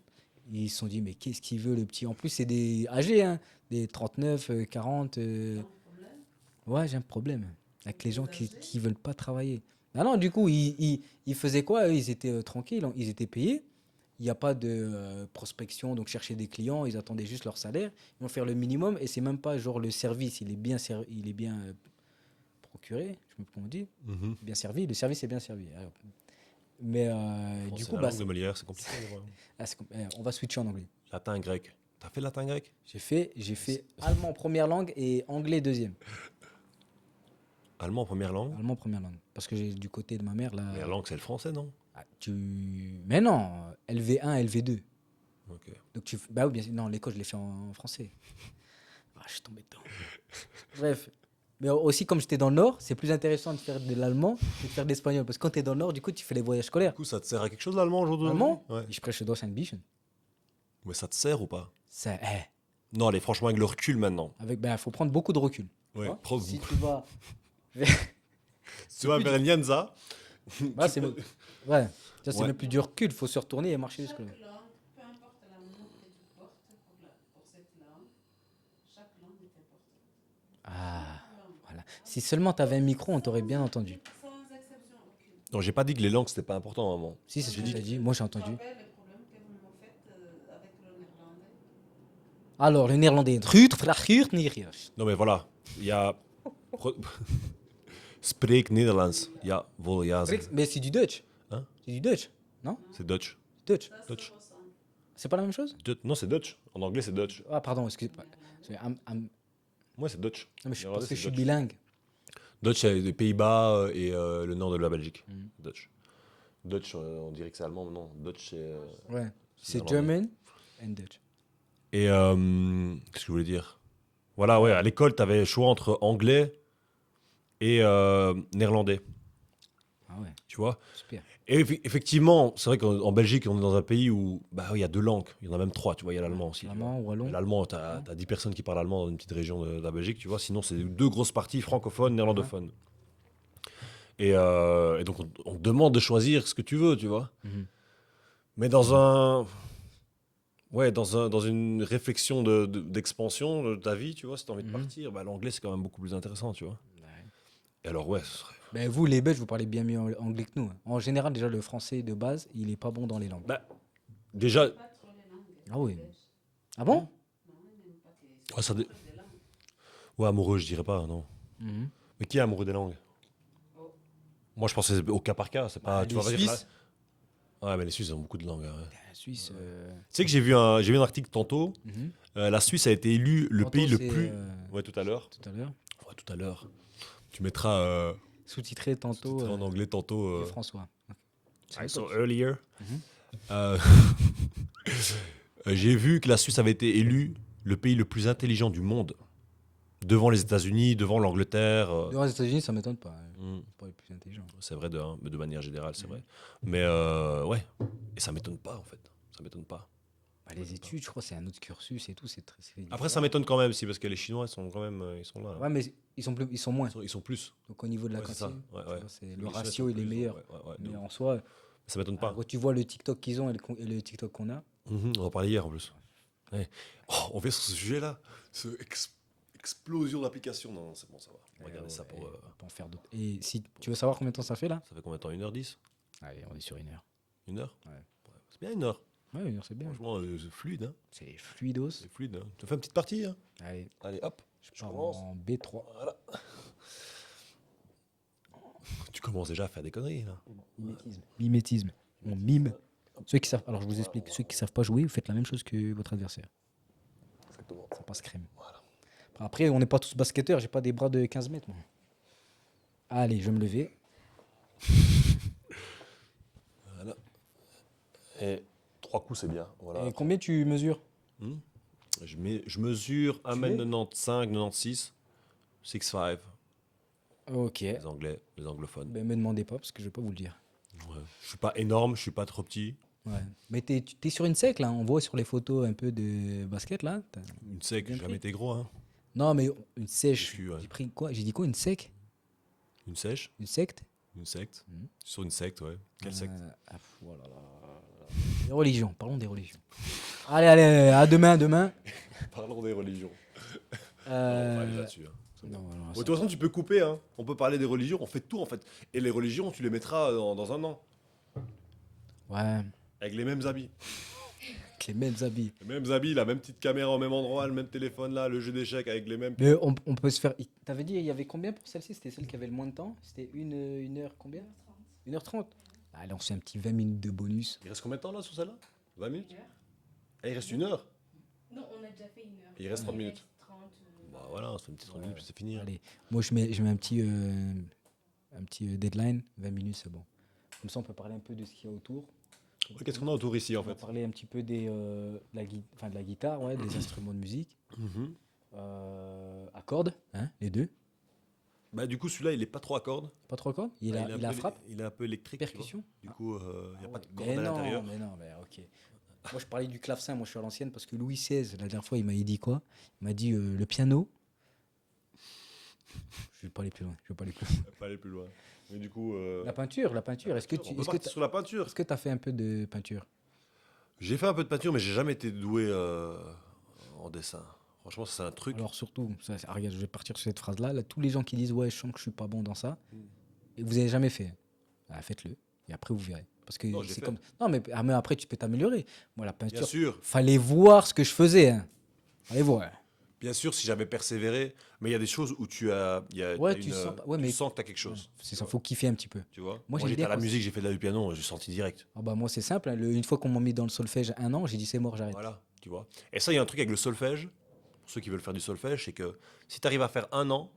Ils se sont dit, mais qu'est-ce qu'il veut le petit? En plus, c'est des âgés, hein, des 39, 40. Ouais, j'ai un problème avec les gens qui veulent pas travailler. Ah non, du coup, ils faisaient quoi? Eux, ils étaient tranquilles, ils étaient payés. Il n'y a pas de prospection, donc chercher des clients, ils attendaient juste leur salaire. Ils vont faire le minimum et c'est même pas genre le service, il est bien, procuré, je sais pas comment on dit, Mhm. bien servi. Le service est bien servi. Alors, Mais Bon, du c'est coup, la bah, langue de Molière, c'est compliqué. Ouais. on va switcher en anglais. Latin, grec. T'as fait latin, grec? J'ai fait allemand première langue et anglais deuxième. Allemand, première langue. Allemand première langue. Parce que j'ai du côté de ma mère là. Première langue, c'est le français, non? Mais non, LV1, LV2. Ok. Donc bah oui, bien sûr. Non, l'école, je l'ai fait en français. Ah, je suis tombé dedans. Bref. Mais aussi, comme j'étais dans le Nord, c'est plus intéressant de faire de l'allemand que de faire de l'espagnol. Parce que quand tu es dans le Nord, du coup, tu fais les voyages scolaires. Du coup, ça te sert à quelque chose l'allemand aujourd'hui? Allemand, Ouais. je spreche Deutsch ein bisschen. Mais ça te sert ou pas? Ça, Non, allez, franchement, avec le recul maintenant. faut prendre beaucoup de recul. tu Ouais, vois. prends- Si tu vas. Si tu vas vers Nienza, Bah, c'est ouais. Ça, c'est Ouais. même plus du recul. Il faut se retourner et marcher Chaque jusque-là. langue, peu importe la langue que tu portes pour cette langue, chaque langue est importante. Ah, Chaque langue. voilà. Si seulement tu avais un micro, on t'aurait bien entendu. Sans exception aucune. non, j'ai pas dit que les langues c'était pas important, maman. Si, c'est ce que J'ai tu as dit dit. Moi, j'ai Tu te entendu. rappelles le problème que vous me faites avec le néerlandais? Alors, le néerlandais. Non, mais voilà. Il y a. Spreek Nederlands. Ja, vol, ja. Mais c'est du Dutch. Hein? C'est du Dutch, non? C'est Dutch. Dutch. Ça se Dutch. ressemble. C'est pas la même chose? Non, c'est Dutch. En anglais, c'est Dutch. Ah, pardon, excusez-moi. Moi, c'est Dutch. Non, mais je Néerlandais, pense que c'est je suis Dutch. bilingue. Dutch, c'est les Pays-Bas et le nord de la Belgique. Mhm. Dutch. Dutch, on dirait que c'est allemand, mais non. Dutch, c'est. Ouais. C'est néerlandais. German and Dutch. Et qu'est-ce que je voulais dire? Voilà, ouais, à l'école, tu avais le choix entre anglais et néerlandais, Ah ouais, tu vois. super. Et effectivement, c'est vrai qu'en Belgique, on est dans un pays où bah, oui, il y a deux langues. Il y en a même trois, tu vois. Il y a l'allemand aussi. tu vois. L'allemand, wallon. L'allemand, tu as 10 personnes qui parlent allemand dans une petite région de la Belgique, tu vois. Sinon, c'est deux grosses parties francophones, néerlandophones. Et donc, on te demande de choisir ce que tu veux, tu vois. Mhm. Mais dans dans une réflexion d'expansion de ta vie, tu vois, si tu as envie de Mhm. partir, bah, l'anglais, c'est quand même beaucoup plus intéressant, tu vois. Et alors, ouais, ce serait- Ben, vous, les Belges, vous parlez bien mieux anglais que nous. Hein. En général, déjà, le français de base, il est pas bon dans les langues. bah, déjà, Pas trop les langues. Ah oui. les Belges. Ah bon? Non, ils n'aiment pas qu'ils Ouais, ça dé- parlent des langues. ouais, amoureux, je dirais pas, non. Mhm. Mais qui est amoureux des langues? Oh. Moi, je pensais au cas par cas, c'est pas. Bah, tu les vas pas dire Suisses. là- Ouais, mais les Suisses ont beaucoup de langues. Hein. La Suisse. Tu sais que j'ai vu un article tantôt. Mhm. La Suisse a été élue le Tantôt, pays le c'est, plus. Ouais, tout à l'heure. Tout à l'heure. Ouais, tout à l'heure. Tu mettras Sous-titré tantôt. en anglais tantôt. et François. I saw earlier. Mhm. Euh, j'ai vu que la Suisse avait été élue le pays le plus intelligent du monde. Devant les États-Unis, devant l'Angleterre. Devant les États-Unis, ça m'étonne pas. Mm. C'est pas les plus intelligents. C'est vrai de manière générale, c'est vrai. Mais ouais. Et ça m'étonne pas, en fait. Ça m'étonne pas. Bah, les études, je crois, c'est un autre cursus et tout. C'est très. Après, ça m'étonne quand même, si, parce que les Chinois, ils sont quand même. Ils sont là. Ouais, mais ils sont moins. Ils sont plus. Donc au niveau de la Ouais, c'est ça. cantine, Ouais, tu ouais. vois, Les le Chinois ratio, sont il est plus, meilleur. ouais, ouais, de Mais ouf. en soi, Ça m'étonne pas. quand tu vois le TikTok qu'ils ont et le TikTok qu'on a, On en parlait hier en plus. Ouais. Oh, on fait sur ce sujet-là. Explosion d'applications. Non, c'est bon, ça va. On va garder ça pour. on peut en faire d'autres. Et si tu veux savoir combien de temps ça fait là? Ça fait combien de temps? 1h10? Allez, on est sur 1 heure. 1 heure? Ouais. C'est bien 1 heure. Ouais, 1 heure, c'est bien. Franchement, c'est fluide. Hein. C'est fluidos. C'est fluide. Hein. Tu fais une petite partie. Hein. Allez, Allez, hop. je pars commence. en B3. Voilà. Tu commences déjà à faire des conneries là. Mimétisme. Mimétisme. On mime. Ceux qui savent, alors je vous explique, ceux qui savent pas jouer, vous faites la même chose que votre adversaire. Exactement. Ça passe crème. Après, on n'est pas tous basketteurs, j'ai pas des bras de 15 mètres. Moi. Allez, je vais me lever. Voilà. Et 3 coups, c'est bien. Voilà. Et combien tu mesures? Je mesure 1m95, 96, 6'5". Ok. Les Anglais, les anglophones. Ben, me demandez pas parce que je vais pas vous le dire. Ouais. Je suis pas énorme, je suis pas trop petit. Ouais. Mais t'es sur une sec là, on voit sur les photos un peu de basket là. Une sec, Bien j'ai jamais pris. été gros. Hein. Non mais une sèche. Je suis, ouais. J'ai pris quoi? J'ai dit quoi? Une sec? Une sèche, Une secte? une secte. Mhm. Sur une secte, ouais. Quelle secte? Voilà. Les religions, parlons des religions. Allez, à demain, à demain. Parlons des religions. On va Euh, aller là-dessus. Hein. non, voilà, De toute façon, tu peux couper. Hein. On peut parler des religions, on fait tout en fait. Et les religions, tu les mettras dans un an. ouais, Avec les mêmes habits. avec les mêmes habits. Les mêmes habits, la même petite caméra au même endroit, le même téléphone là, le jeu d'échecs avec les mêmes. Mais on peut se faire. T'avais dit, il y avait combien pour celle-ci? C'était celle qui avait le moins de temps? C'était une heure combien? 1h30. Allez, on se fait un petit 20 minutes de bonus. Il reste combien de temps là sur celle-là 20 minutes Une heure. Ah, il reste 1 heure. Non, on a déjà fait 1 heure. Il reste 30 minutes. 30, Bah voilà, on se fait une petite 30 minutes, puis c'est fini. Hein. Allez, moi je mets un petit deadline, 20 minutes, c'est bon. Comme ça, on peut parler un peu de ce qu'il y a autour. Ouais, qu'est-ce qu'on a autour ici en On va fait parler un petit peu de la guitare, ouais, des instruments de musique. Mhm. À cordes, hein, les deux. Bah du coup celui-là il est pas trop à cordes. Pas trop cordes. Il Bah, a, est un il a peu- frappe, Il est un peu électrique. tu vois. percussion. Du coup il n'y a pas de Mais cordes à non, l'intérieur. mais non, mais ok. Moi, je parlais du clavecin, moi je suis à l'ancienne parce que Louis XVI, la dernière fois, il m'avait dit quoi? Il m'a dit le piano. Je vais pas aller plus loin. Je vais pas aller plus loin. Pas aller plus loin. Mais du coup. La peinture. Est-ce que on peut partir sur la peinture. tu as fait un peu de peinture? J'ai fait un peu de peinture, mais j'ai jamais été doué en dessin. Franchement, ça, c'est un truc. Alors surtout, regarde, je vais partir sur cette phrase-là. Là, tous les gens qui disent ouais, je sens que je suis pas bon dans ça, et vous avez jamais fait, ah, faites-le. Et après vous verrez. Parce que Non, j'ai c'est fait. comme. Non, mais après tu peux t'améliorer. Moi, la Bien peinture, sûr, fallait voir ce que je faisais. Hein. Fallait voir. bien sûr, si j'avais persévéré, mais il y a des choses où tu as, Ouais, t'as tu une, sens pas- ouais, tu mais- sens que tu as quelque chose. C'est ça, faut kiffer un petit peu. Tu vois Moi, Moi, j'aime j'étais bien à la quand musique, j'ai fait de du piano, j'ai senti direct. Ah bah moi c'est simple, hein. Une fois qu'on m'a mis dans le solfège 1 an, j'ai dit c'est mort, j'arrête. Voilà, tu vois. Et ça, il y a un truc avec le solfège, pour ceux qui veulent faire du solfège, c'est que si tu arrives à faire 1 an,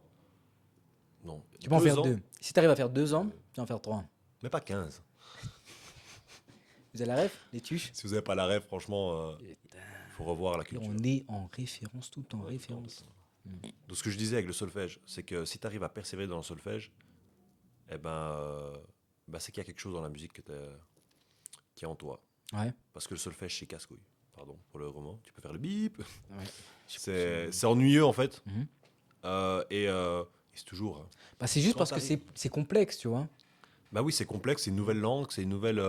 non, Tu peux en faire ans, 2. Si tu arrives à faire 2 ans, tu vas en faire 3. mais pas 15. Vous avez la ref, les tuches? Si vous n'avez pas la rêve, franchement, il faut revoir la Et culture. on est en référence, tout en Ouais, référence. Donc ce que je disais avec le solfège, c'est que si tu arrives à persévérer dans le solfège, eh c'est qu'il y a quelque chose dans la musique qui est en toi. Ouais. Parce que le solfège, c'est casse-couille. Pardon pour le roman. Tu peux faire le bip. Ouais. C'est ennuyeux en fait. Mhm. Et c'est toujours. Hein. Bah, c'est juste Quand parce que c'est complexe, tu vois. Bah oui, c'est complexe, c'est une nouvelle langue, c'est une nouvelle.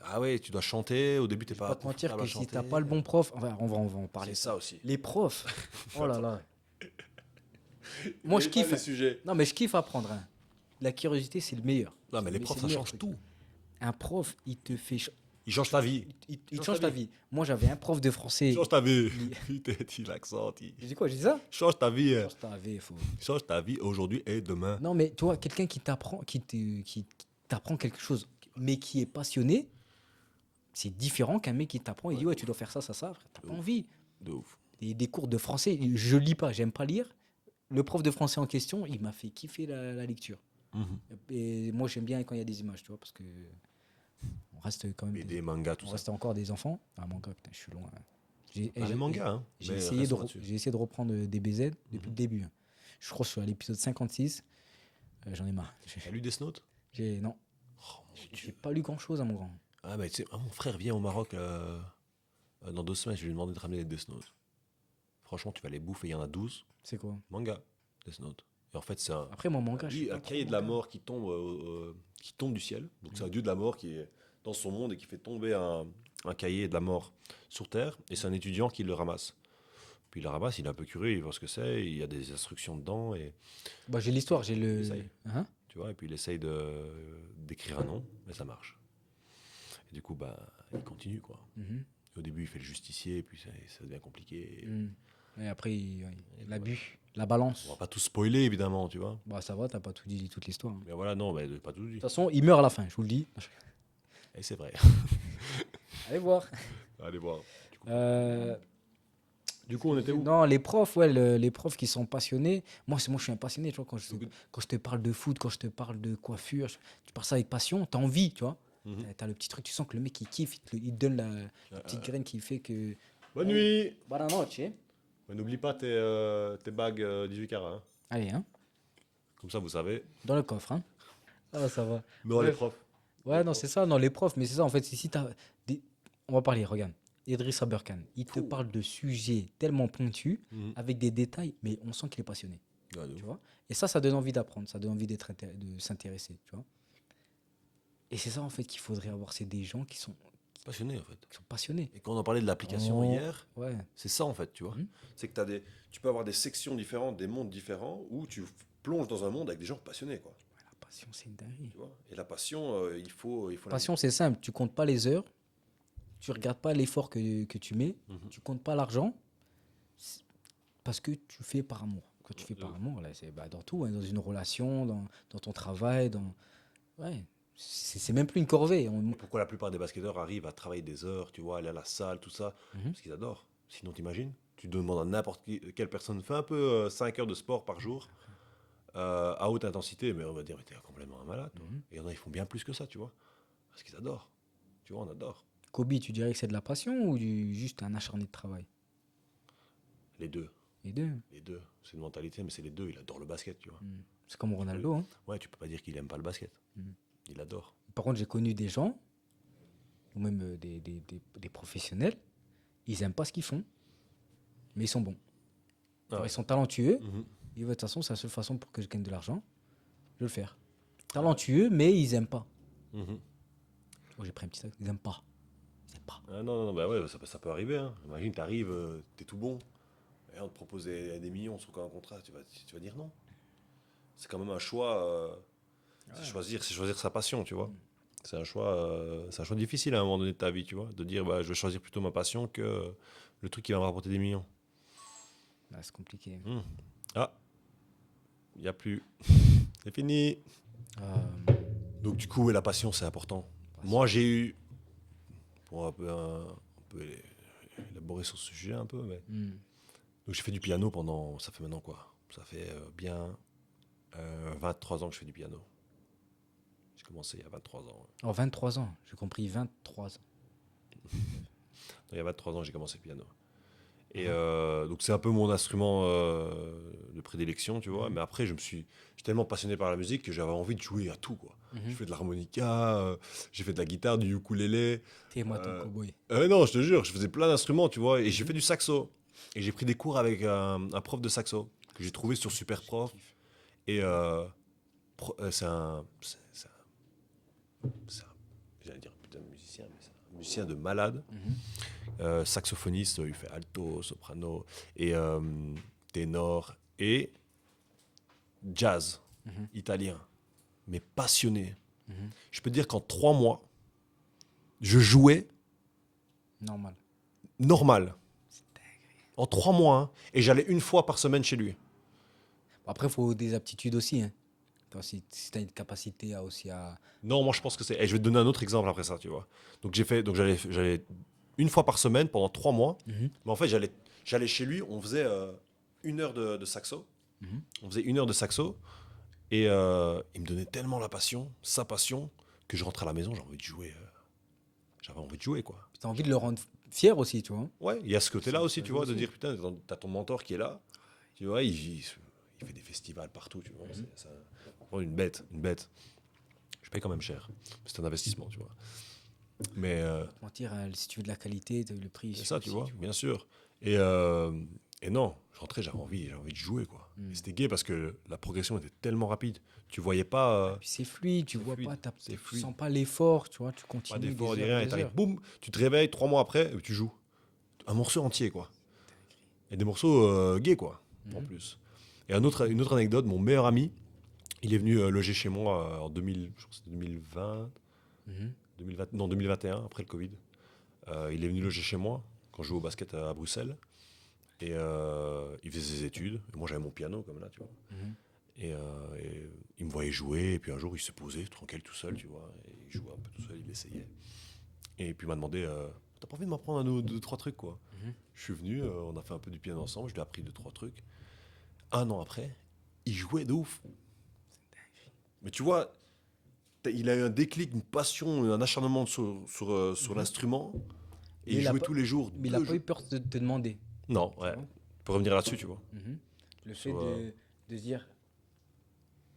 Ah ouais, tu dois chanter. Au début, t'es Je vais pas. pas te mentir confortable que à si chanter. t'as pas le bon prof, enfin, on va en parler. C'est ça aussi. Les profs, oh là là. Moi je kiffe. Sujets. Non mais je kiffe apprendre. Hein. La curiosité c'est le meilleur. Non, mais les c'est profs, le ça meilleur change truc. tout. Un prof, il te fait. Il change ta vie. Il change ta vie. Moi j'avais un prof de français. Il change ta vie. Il t'a dit l'accent. J'ai dit quoi? J'ai dit ça? Change ta vie. Change ta vie, faut. Change ta vie aujourd'hui et demain. Non, mais tu vois, quelqu'un qui t'apprend, qui t'apprend quelque chose, mais qui est passionné, c'est différent qu'un mec qui t'apprend et dit ouais, tu dois faire ça, ça, ça. Frère, t'as pas envie. De ouf. Et des cours de français, je lis pas, j'aime pas lire. Le prof de français en question, il m'a fait kiffer la lecture. Mhm. Et moi, j'aime bien quand il y a des images, tu vois, parce que on reste quand même. Et des mangas, tout On ça. reste encore des enfants. Ah, manga, putain, je suis loin. Ah, les mangas, hein. J'ai Mais essayé, restons là-dessus. j'ai essayé de reprendre des BZ depuis le début. Hein. Je crois que je suis à l'épisode 56. J'en ai marre. T'as lu Death Note Non, Oh, mon j'ai Dieu. pas lu grand chose à mon grand. Ah, mais tu sais, mon frère vient au Maroc dans 2 semaines. Je vais lui demander de ramener les Death Note. Franchement, tu vas les bouffer. Il y en a 12. C'est quoi? Manga, Death Note. Et en fait, c'est un, Après, mon manga, je suis un pas trop cahier de la manga. mort qui tombe du ciel. Donc, c'est un dieu de la mort qui est dans son monde et qui fait tomber un cahier de la mort sur Terre. Et c'est un étudiant qui le ramasse. Puis il le ramasse, il est un peu curieux, il voit ce que c'est. Il y a des instructions dedans. Et, Bah, j'ai l'histoire, j'ai le. Essaye. Hein? tu vois, et puis il essaye d'écrire un nom, mais ça marche. Et du coup, bah, il continue, quoi. Mhm. Au début, il fait le justicier, et puis ça devient compliqué. Mm. Et après, l'abus, la balance. On va pas tout spoiler, évidemment, tu vois. Bah, ça va, t'as pas tout dit, toute l'histoire. hein. Mais voilà, non, mais pas tout De dit. toute façon, il meurt à la fin, je vous le dis. Et c'est vrai. Allez voir. Allez voir. Euh, Du coup, on était où? Non, les profs, ouais, les profs qui sont passionnés. Moi, je suis un passionné, tu vois, quand je te parle de foot, quand je te parle de coiffure, tu parles ça avec passion, t'as envie, tu vois. Mhm. T'as le petit truc, tu sens que le mec, il kiffe, il te donne la petite graine qui fait que... Bonne nuit. Buenas noches. Ouais, n'oublie pas tes bagues 18 carats. Hein. Allez, hein, Comme ça, vous savez. dans le coffre, hein. Ah, ça va. Non, Ouais. les profs. Ouais, non, c'est ça, non, les profs, mais c'est ça, en fait, si t'as... On va parler, regarde. Idriss Aberkan, il te parle de sujets tellement pointus, Mhm. avec des détails, mais on sent qu'il est passionné. Ouais, de Tu ouf. vois, et ça donne envie d'apprendre, ça donne envie de s'intéresser, tu vois. Et c'est ça en fait qu'il faudrait avoir, c'est des gens qui sont Passionné, en fait. passionnés. Et quand on en parlait de l'application Oh. hier, Ouais. c'est ça, en fait, tu vois. Mhm. C'est que tu peux avoir des sections différentes, des mondes différents, où tu plonges dans un monde avec des gens passionnés, quoi. La passion, c'est une dinguerie. Tu vois. Et la passion, il faut la Passion, c'est simple, tu comptes pas les heures, tu regardes pas l'effort que tu mets, Mhm. tu comptes pas l'argent, parce que tu fais par amour. Quand tu fais par amour, là, c'est dans tout, hein, dans une relation, dans ton travail, ouais, C'est même plus une corvée. Pourquoi la plupart des basketteurs arrivent à travailler des heures, tu vois, aller à la salle, tout ça? Mhm. Parce qu'ils adorent. Sinon, t'imagines? Tu demandes à quelle personne, fais un peu 5 heures de sport par jour, à haute intensité, mais on va dire, mais t'es complètement un malade, toi. Mhm. Et il y en a, ils font bien plus que ça, tu vois. Parce qu'ils adorent. Tu vois, on adore. Kobe, tu dirais que c'est de la passion ou juste un acharné de travail? Les deux. Les deux. Les deux. C'est une mentalité, mais c'est les deux. Il adore le basket, tu vois. C'est comme Ronaldo. Hein. Ouais, tu peux pas dire qu'il aime pas le basket. Mhm. Il adore. Par contre, j'ai connu des gens, ou même des professionnels, ils aiment pas ce qu'ils font, mais ils sont bons. Ah Alors, ouais. ils sont talentueux. Mhm. Et de toute façon, c'est la seule façon pour que je gagne de l'argent. Je vais le faire. Talentueux, mais ils aiment pas. Mhm. Oh, j'ai pris un petit sac. Ils aiment pas. Ils aiment pas. Ah non, bah ouais, ça peut arriver. Hein. Imagine, t'arrives, t'es tout bon, et on te propose des millions sur un contrat, tu vas dire non. C'est quand même un choix. C'est choisir sa passion, tu vois. C'est un choix difficile à un moment donné de ta vie, tu vois, de dire bah, je vais choisir plutôt ma passion que le truc qui va me rapporter des millions. Ah, c'est compliqué. Ah, il n'y a plus. C'est fini. Donc du coup, ouais, la passion, c'est important. Moi, j'ai eu, pour un peu élaborer sur ce sujet un peu, mais donc j'ai fait du piano pendant, ça fait maintenant quoi? Ça fait bien 23 ans que je fais du piano. J'ai commencé il y a 23 ans. Ouais. Oh, 23 ans. J'ai compris 23 ans. Il y a 23 ans que j'ai commencé le piano. Et donc c'est un peu mon instrument de prédilection, tu vois. Mais après, j'étais tellement passionné par la musique que j'avais envie de jouer à tout, quoi. J'ai fait de l'harmonica, j'ai fait de la guitare, du ukulélé. T'es moi ton cowboy. Non, je te jure, je faisais plein d'instruments, tu vois. Et j'ai fait du saxo. Et j'ai pris des cours avec un prof de saxo que j'ai trouvé sur Superprof. Et j'allais dire putain de musicien, mais c'est un musicien de malade. Saxophoniste, il fait alto, soprano, et ténor, et jazz, italien, mais passionné. Je peux te dire qu'en 3 mois, je jouais Normal. normal. En 3 mois, hein, et j'allais une fois par semaine chez lui. Après, il faut des aptitudes aussi. Hein. Toi, si tu as une capacité à aussi à. Non, moi je pense que c'est. Et je vais te donner un autre exemple après ça, tu vois. Donc j'allais une fois par semaine pendant 3 mois. Mais en fait, j'allais chez lui, on faisait 1 heure de saxo. On faisait 1 heure de saxo. Et il me donnait tellement sa passion, que je rentrais à la maison, j'avais envie de jouer. J'avais envie de jouer, quoi. Tu as envie de le rendre fier aussi, tu vois. Ouais, il y a ce côté-là Ça- aussi, ça tu joue vois, de aussi. dire putain, t'as ton mentor qui est là. Tu vois, il fait des festivals partout, tu vois. C'est vraiment une bête, une bête. Je paye quand même cher. C'est un investissement, tu vois. Mais Mentir, hein, si tu veux de la qualité, le prix. c'est ça, tu aussi, vois, bien sûr. Et non, je rentrais, j'avais envie de jouer, quoi. Et c'était gai parce que la progression était tellement rapide. Tu voyais pas, Puis c'est fluide, tu c'est vois fluide, pas, c'est tu fluide. sens pas l'effort, tu vois, tu pas continues d'effort, des ni heures, rien. Et des t'arrives, heures. boum, tu te réveilles 3 mois après, et tu joues. Un morceau entier, quoi. Et des morceaux gays, quoi, en plus. Et une autre anecdote, mon meilleur ami, il est venu loger chez moi en 2000, je crois que c'était 2020, 2020, non 2021, après le Covid. Il est venu loger chez moi quand je jouais au basket à Bruxelles. Et il faisait ses études. Et moi, j'avais mon piano, comme là, tu vois. Et il me voyait jouer. Et puis un jour, il se posait tranquille tout seul, tu vois. Et il jouait un peu tout seul, il essayait. Et puis il m'a demandé t'as pas envie de m'apprendre 2, 3 trucs, quoi. Je suis venu, on a fait un peu du piano ensemble. Je lui ai appris 2, 3 trucs. 1 an après, il jouait de ouf. Mais tu vois, il a eu un déclic, une passion, un acharnement sur l'instrument. Et Mais il il a jouait pas- tous les jours. Mais il a pas eu peur de te demander. Non, ouais. vois. Pour revenir là-dessus, tu vois. Le fait Sur, de dire,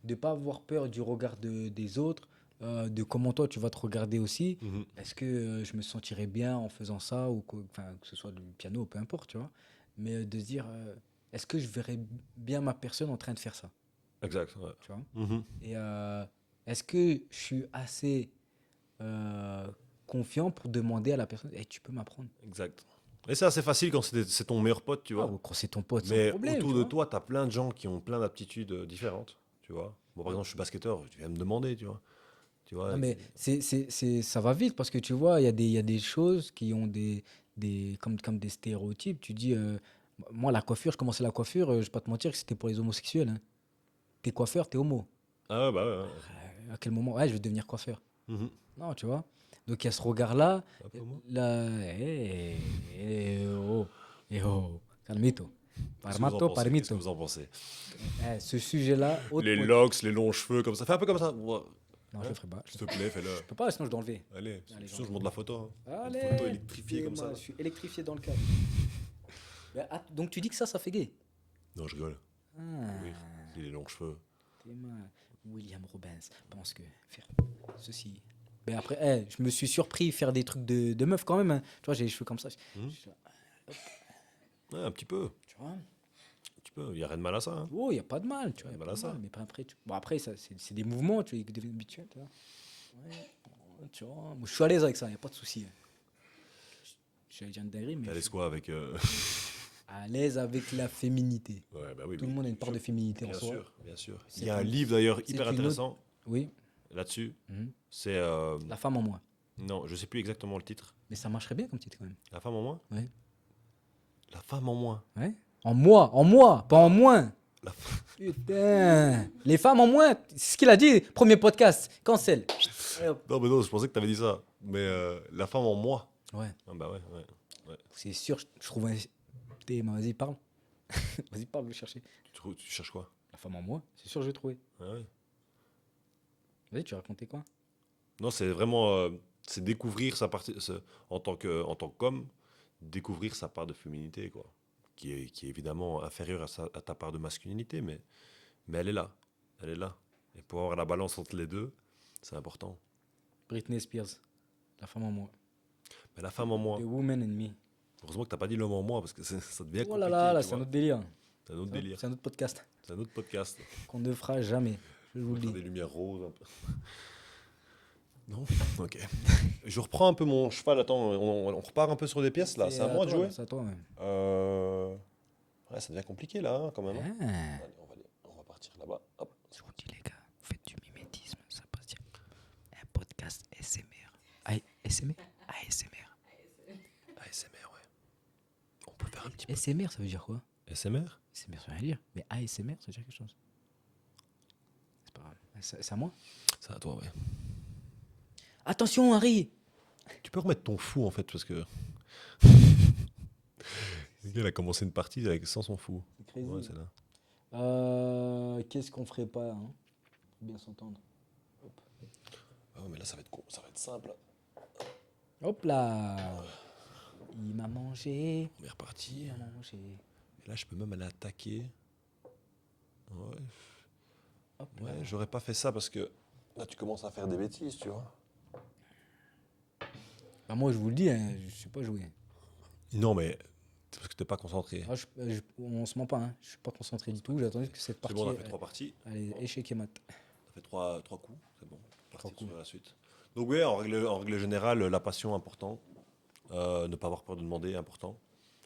de pas avoir peur du regard des autres, de comment toi tu vas te regarder aussi. Est-ce que je me sentirais bien en faisant ça ou que ce soit du piano, peu importe, tu vois. Mais de se dire, est-ce que je verrais bien ma personne en train de faire ça, Exact, ouais. tu vois. Mhm. Et est-ce que je suis assez confiant pour demander à la personne, hey, tu peux m'apprendre. Exact. Et c'est assez facile quand c'est ton meilleur pote, tu vois. Ah, quand c'est ton pote, sans Mais problème. autour tu de vois. toi, tu as plein de gens qui ont plein d'aptitudes différentes, tu vois. Moi, par exemple, je suis basketteur, tu viens me demander, tu vois. Tu vois, Non, mais ça va vite parce que tu vois, il y a des choses qui ont comme des stéréotypes. Tu dis, moi, la coiffure, je commençais la coiffure, je vais pas te mentir que c'était pour les homosexuels. Hein. T'es coiffeur, t'es homo. Ah ouais, bah ouais. À quel moment? Ouais, je vais devenir coiffeur. Mhm. Non, tu vois. Donc il y a ce regard-là. Un peu moins. Là, calmito. Qu'est-ce que vous en Parmato, pensez? Qu'est-ce que parmito. vous en pensez? Ce sujet-là, Les locks, les longs cheveux, comme ça. Fais un peu comme ça. Ouais. Non, je le ferai pas. S'il te plaît, fais-le. Je peux pas, sinon je dois enlever. Allez, Allez, sinon je monte la photo. Hein. Allez, Une photo électrifiée comme ça. Je suis électrifié dans le cadre. Donc tu dis que ça fait gay. Non, je rigole. Ah, Oui, il a les longs cheveux. t'es mal. William Robbins pense que faire ceci. Mais après, je me suis surpris faire des trucs de meuf quand même. Hein. Tu vois, j'ai les cheveux comme ça. Ouais, un petit peu. Tu vois. Un petit peu. Il n'y a rien de mal à ça. Hein. Oh, il n'y a pas de mal, tu vois. Y a Voilà pas de ça. mal, mais pas après, bon, après ça, c'est des mouvements, tu vois, qui deviennent habituels, tu vois. Ouais, tu vois. Moi, je suis à l'aise avec ça, il n'y a pas de souci. J'allais dire une dinguerie, mais T'as je l'aise suis quoi avec. à l'aise avec la féminité. Ouais, bah oui. Tout le monde a une part de féminité en Bien soi. sûr, bien sûr. C'est Il y a un une- livre d'ailleurs c'est hyper une autre- intéressant Oui. là-dessus. Mhm. C'est. La femme en moi. Non, je sais plus exactement le titre. Mais ça marcherait bien comme titre quand même. La femme en moins. Ouais. La femme en moins. Ouais. En moi, pas en moins. La Putain. Les femmes en moins, c'est ce qu'il a dit. Premier podcast. Cancel. Non, mais non, je pensais que t'avais dit ça. Mais la femme en moi. Ouais. Ah bah ouais, ouais. C'est sûr, je trouve un. Putain, vas-y, parle. Vas-y, parle, je vais chercher. Tu cherches quoi? La femme en moi, c'est sûr, je vais trouver. Ah ouais. Vas-y, tu racontais quoi? Non, c'est vraiment. C'est découvrir sa partie. En tant qu'homme, découvrir sa part de féminité, quoi. Qui est évidemment inférieure à ta part de masculinité, mais elle est là. Elle est là. Et pour avoir la balance entre les deux, c'est important. Britney Spears, la femme en moi. Mais la femme en moi, The Woman in Me. heureusement que t'as pas dit l'homme en moi, parce que ça devient Oh compliqué. là là, là tu c'est un vois. autre délire. C'est un autre délire. C'est un autre podcast C'est un autre podcast. qu'on ne fera jamais. Je vous On le va faire des dis. lumières roses un peu. Non. Ok. Je reprends un peu mon cheval. Attends, on repart un peu sur des pièces là. C'est à moi de jouer. C'est à toi, ouais. Ouais, ça devient compliqué là, hein, quand même. Hein. Ah. Allez, on va partir là-bas. Hop. Je vous dis, les gars, vous faites du mimétisme, ça passe bien. Un podcast SMR. SMR ASMR. ASMR, ouais. On peut faire un petit peu. SMR, ça veut dire quoi? SMR? SMR, ça veut rien dire. Mais ASMR, ça veut dire quelque chose. C'est pas grave. C'est à moi? C'est à toi, ouais. Attention, Harry! Tu peux remettre ton fou en fait, parce que. Le gars, il a commencé une partie sans son fou. C'est crazy. Ouais, c'est là. Qu'est-ce qu'on ferait pas, hein? Faut bien s'entendre. Ah ouais, mais là, ça va être simple. Hop là! Il m'a mangé. On est reparti. Il m'a mangé. Et là, je peux même aller attaquer. Ouais. Hop là. Ouais, j'aurais pas fait ça parce que là, tu commences à faire des bêtises, tu vois. Bah moi, je vous le dis, hein, je sais pas jouer. Non, mais c'est parce que t'es pas concentré. Ah, on se ment pas, hein. Je suis pas concentré du tout. J'ai attendu que cette C'est partie. bon, on a fait 3 parties. Allez, échec et mat. On a fait trois coups, c'est bon. Partir coups. sur la suite. Donc oui, en règle générale, la passion, important. Ne pas avoir peur de demander, important.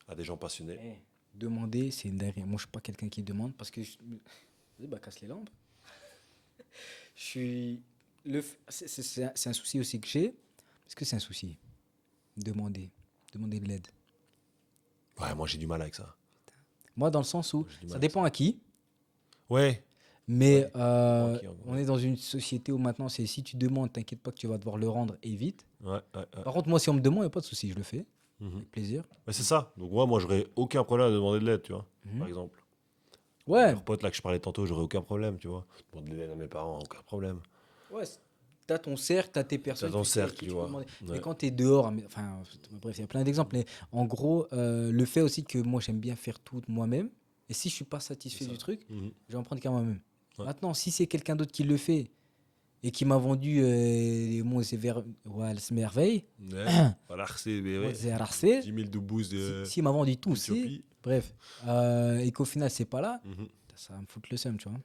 À des gens passionnés. Demander, c'est une dinguerie. Moi, je suis pas quelqu'un qui demande parce que. Vas-y, bah, casse les lampes. Je suis. C'est un souci aussi que j'ai. Est-ce que c'est un souci? Demander de l'aide. Ouais, moi j'ai du mal avec ça. Moi, dans le sens où J'ai du mal ça avec dépend à qui, Ouais. mais Ouais, dépend à qui, en vrai. on est dans une société où maintenant, c'est si tu demandes, t'inquiète pas que tu vas devoir le rendre et vite. Ouais. Par contre, moi, si on me demande, il n'y a pas de souci, je le fais, Mhm. avec plaisir. Ouais, c'est ça. Donc moi, j'aurais aucun problème à demander de l'aide, tu vois. Mhm. Par exemple. Ouais, Leur pote là que je parlais tantôt, j'aurais aucun problème, tu vois. Demander de l'aide à mes parents, aucun problème. ouais. T'as ton cercle, t'as tes personnes. T'as ton qui- à cercle, qui tu peux vois. demander. Ouais. Mais quand t'es dehors, enfin, bref, il y a plein d'exemples. Mais en gros, le fait aussi que moi, j'aime bien faire tout moi-même. Et si je suis pas satisfait C'est ça. du truc, Mhm. je vais en prendre qu'à moi-même. Ouais. Maintenant, si c'est quelqu'un d'autre qui le fait et qui m'a vendu les mots c'est merveille, Ouais. Voilà, c'est moi, c'est RRC, 10 000 doubous de s'il m'a vendu tout, c'est. d'Éthiopie. Bref. Et qu'au final, c'est pas là, Mhm. ça va me foutre le seum, tu vois.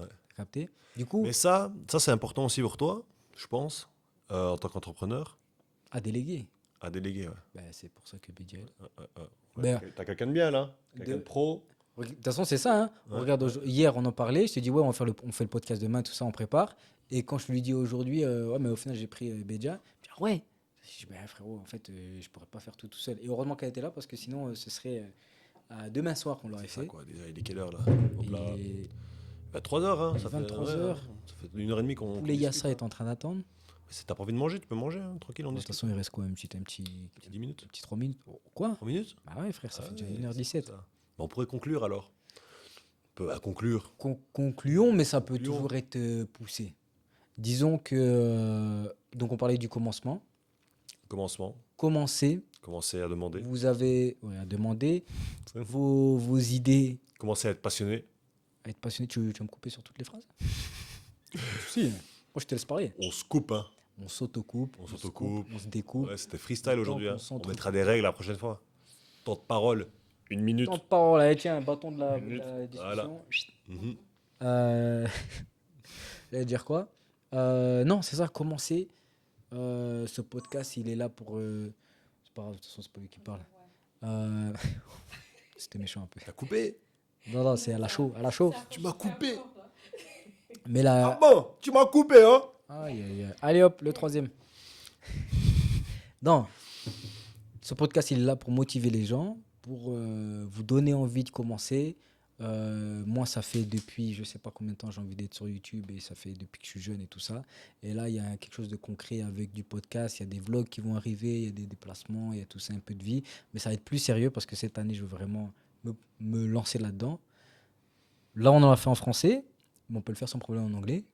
Ouais. T'as capté? Du coup, Mais ça c'est important aussi pour toi, je pense, en tant qu'entrepreneur, à déléguer. à déléguer. Ouais. Ben, c'est pour ça que BDL. Ouais, Ben, t'as quelqu'un de bien là, quelqu'un de- de pro. De toute façon, c'est ça. Hein. Ouais. Regarde, hier, on en parlait. Je te dis, ouais, on fait le podcast demain, tout ça, on prépare. Et quand je lui dis aujourd'hui, ouais, mais au final, j'ai pris Bédia. Je dis, ah ouais. Je dis, ben frérot, en fait, je pourrais pas faire tout seul. Et heureusement qu'elle était là parce que sinon, ce serait à demain soir qu'on l'aurait C'est ça fait. quoi, déjà, il est quelle heure là Hop là. Et 3 heures, hein, Il est ça fait 23 ouais, heures. hein, ça fait 1h30 qu'on. tous les Yassa est en train d'attendre. Si t'as pas envie de manger, tu peux manger, hein, tranquille, on De toute discute. façon, il reste quoi? Un petit 10 minutes. 3 minutes? Oh, quoi? 3 minutes. Bah ouais, frère, ça fait déjà Ouais, 1h17. c'est ça. On pourrait conclure alors. On peut conclure. Concluons, mais ça peut Concluons. toujours être poussé. Disons que. Donc, on parlait du commencement. Commencement. Commencez. Commencer à demander. Vous avez à demander Ouais. vos idées. Commencer à être passionné. À être passionné, tu vas me couper sur toutes les phrases? Si, moi je te laisse parler. On se coupe, hein. On s'autocoupe, On se s'autocoupe. coupe, on se découpe. Ouais, c'était freestyle aujourd'hui. Tant Hein. qu'on s'entretrouve. On mettra des règles la prochaine fois. Temps de parole, 1 minute. Temps de parole, allez, tiens, bâton de la Minute. discussion. Voilà. Mhm. J'allais dire quoi? Non, c'est ça, commencer. Ce podcast, il est là pour. C'est pas grave, de toute façon, c'est pas lui qui parle. C'était méchant un peu. T'as coupé? Non, c'est à la chaud, à la chaud. Tu m'as coupé. Mais là. Ah bon? Tu m'as coupé, hein? Aïe, aïe, aïe. Allez hop, le troisième. Non. Ce podcast, il est là pour motiver les gens, pour vous donner envie de commencer. Moi, ça fait depuis, je sais pas combien de temps j'ai envie d'être sur YouTube et ça fait depuis que je suis jeune et tout ça. Et là, il y a quelque chose de concret avec du podcast. Il y a des vlogs qui vont arriver, il y a des déplacements, il y a tout ça, un peu de vie. Mais ça va être plus sérieux parce que cette année, je veux vraiment me lancer là-dedans. Là, on en a fait en français, mais on peut le faire sans problème en anglais.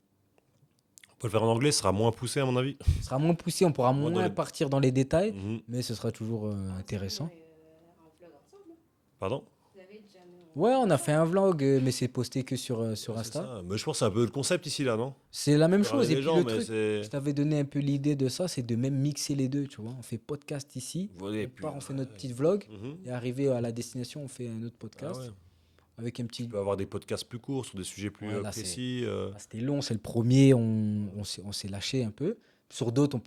On peut le faire en anglais, ce sera moins poussé à mon avis. Ce sera moins poussé, on pourra Moins dans moins les- partir dans les détails, Mhm. mais ce sera toujours intéressant. Un vlog ensemble. Pardon? Vous avez déjà mis Ouais, on a fait un vlog, mais c'est posté que sur Ouais, c'est Insta. ça. Mais je pense que c'est un peu le concept ici, là, non? C'est la même Faire chose. les Et puis gens, le mais truc, c'est- je t'avais donné un peu l'idée de ça, c'est de même mixer les deux, tu vois. On fait podcast ici, Ouais, et on puis, part, on fait ouais. notre petite vlog, Mhm. et arrivé à la destination, on fait un autre Ah podcast ouais. avec un petit. Tu peux avoir des podcasts plus courts sur des sujets plus Ouais, là, c'est- précis. Ah, c'était long, c'est le premier, on s'est lâché un peu. Sur d'autres,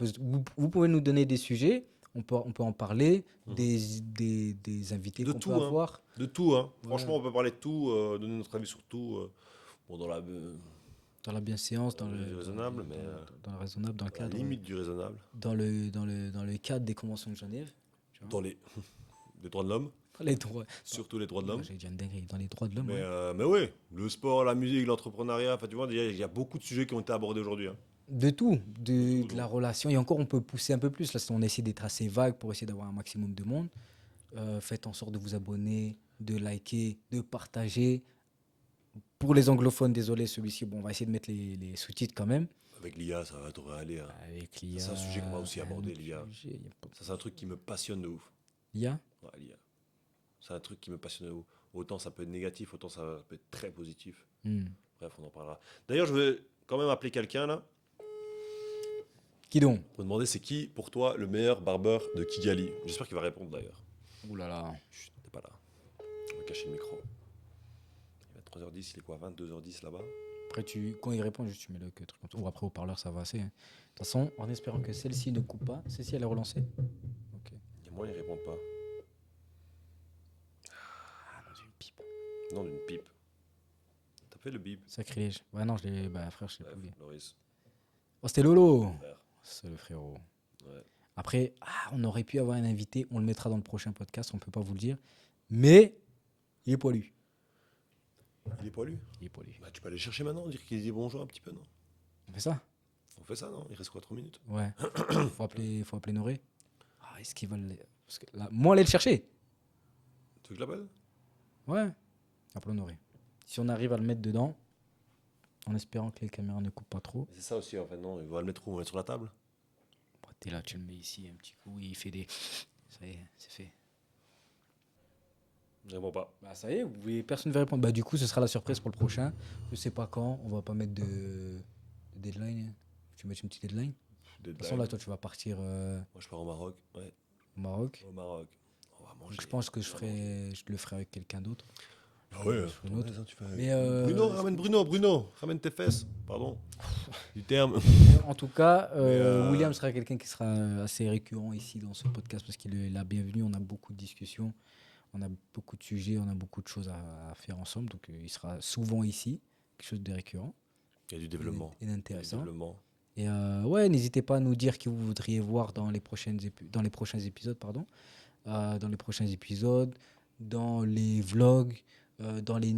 vous pouvez nous donner des sujets, on peut en parler, Mhm. des invités De qu'on tout, peut hein. avoir. De tout, hein. Ouais. Franchement, on peut parler de tout, donner notre avis sur tout. Bon, dans la, Dans la bienséance, dans Dans le le raisonnable, mais, dans le raisonnable, dans le à la cadre, limite du raisonnable. dans le cadre des conventions de Genève, tu vois. Dans les, les droits de l'homme, Les droits. surtout les droits de l'homme. Ouais, j'ai dit une dinguerie, dans les droits de l'homme. Mais, Ouais. mais oui, le sport, la musique, l'entrepreneuriat, enfin tu vois, il y a beaucoup de sujets qui ont été abordés aujourd'hui. Hein. De tout, tout, de la donc. relation. Et encore, on peut pousser un peu plus. Là, on essaie d'être assez vague pour essayer d'avoir un maximum de monde. Faites en sorte de vous abonner, de liker, de partager. Pour les anglophones, désolé, celui-ci, bon, on va essayer de mettre les sous-titres quand même. Avec l'IA, ça va devrait aller. Hein. Avec l'IA. C'est un sujet qu'on va aussi un aborder, autre l'IA. sujet, y a pas- Ça, c'est un truc qui me passionne de ouf. l'IA. Ouais, l'IA. C'est un truc qui me passionne de ouf. Autant ça peut être négatif, autant ça peut être très positif. Hmm. Bref, on en parlera. D'ailleurs, je vais quand même appeler quelqu'un là Qui donc? pour demander c'est qui pour toi le meilleur barbeur de Kigali. J'espère qu'il va répondre d'ailleurs. Ouh là là. Chut, t'es pas là. On va cacher le micro. Il va 3h10, il est quoi 22h10 là-bas. Après, quand il répond, juste tu mets le truc comme ça. Ou après, au parleur, ça va assez. Hein. De toute façon, en espérant que celle-ci ne coupe pas. Celle-ci, elle est relancée. Ok. Et moi, ils répondent pas. Ah, dans une pipe. Non, d'une pipe. T'as fait le bip. Sacrilège. Ouais, non, je l'ai. Bah, frère, je l'ai pas Bref, oublié. Loris. Oh, c'était Lolo. Frère. C'est le frérot. Ouais. Après, on aurait pu avoir un invité. On le mettra dans le prochain podcast. On peut pas vous le dire. Mais, il est poilu. Il est poilu. Il est poilu. Bah, tu peux aller chercher maintenant, dire qu'il dit bonjour un petit peu, non? On fait ça? On fait ça, non? Il reste quoi, 3 minutes? Ouais. faut appeler Noré. Ah, est-ce qu'il va le. Parce que là, moi, aller le chercher. Tu veux que je l'appelle? Ouais. Appelons Noré. Si on arrive à le mettre dedans, en espérant que les caméras ne coupent pas trop. C'est ça aussi, en fait, non? Il va le mettre où? On va le mettre sur la table? Bah, t'es là, tu le mets ici, un petit coup, il fait des. Ça y est, c'est fait. Je réponds pas. Bah, ça y est, personne ne va répondre. Bah, du coup, ce sera la surprise pour le prochain. Je sais pas quand, on va pas mettre de deadline. Tu mets une petite deadline. De toute façon, là, toi, tu vas partir Moi, je pars au Maroc. Ouais, au Maroc. au Maroc. On va manger. Donc, je pense que On va manger. je le ferai avec quelqu'un d'autre. Ah ouais, Je fais une autre. tu fais... Mais, Bruno, ramène tes fesses. Pardon. Du terme. En tout cas, Mais, William sera quelqu'un qui sera assez récurrent ici dans ce podcast parce qu'il est la bienvenue. On a beaucoup de discussions, on a beaucoup de sujets, on a beaucoup de choses à faire ensemble. Donc, il sera souvent ici, quelque chose de récurrent Il y a du développement. et d'intéressant. Développement. Et ouais, n'hésitez pas à nous dire qui vous voudriez voir dans les prochains épisodes, dans les prochains épisodes, dans les vlogs, dans les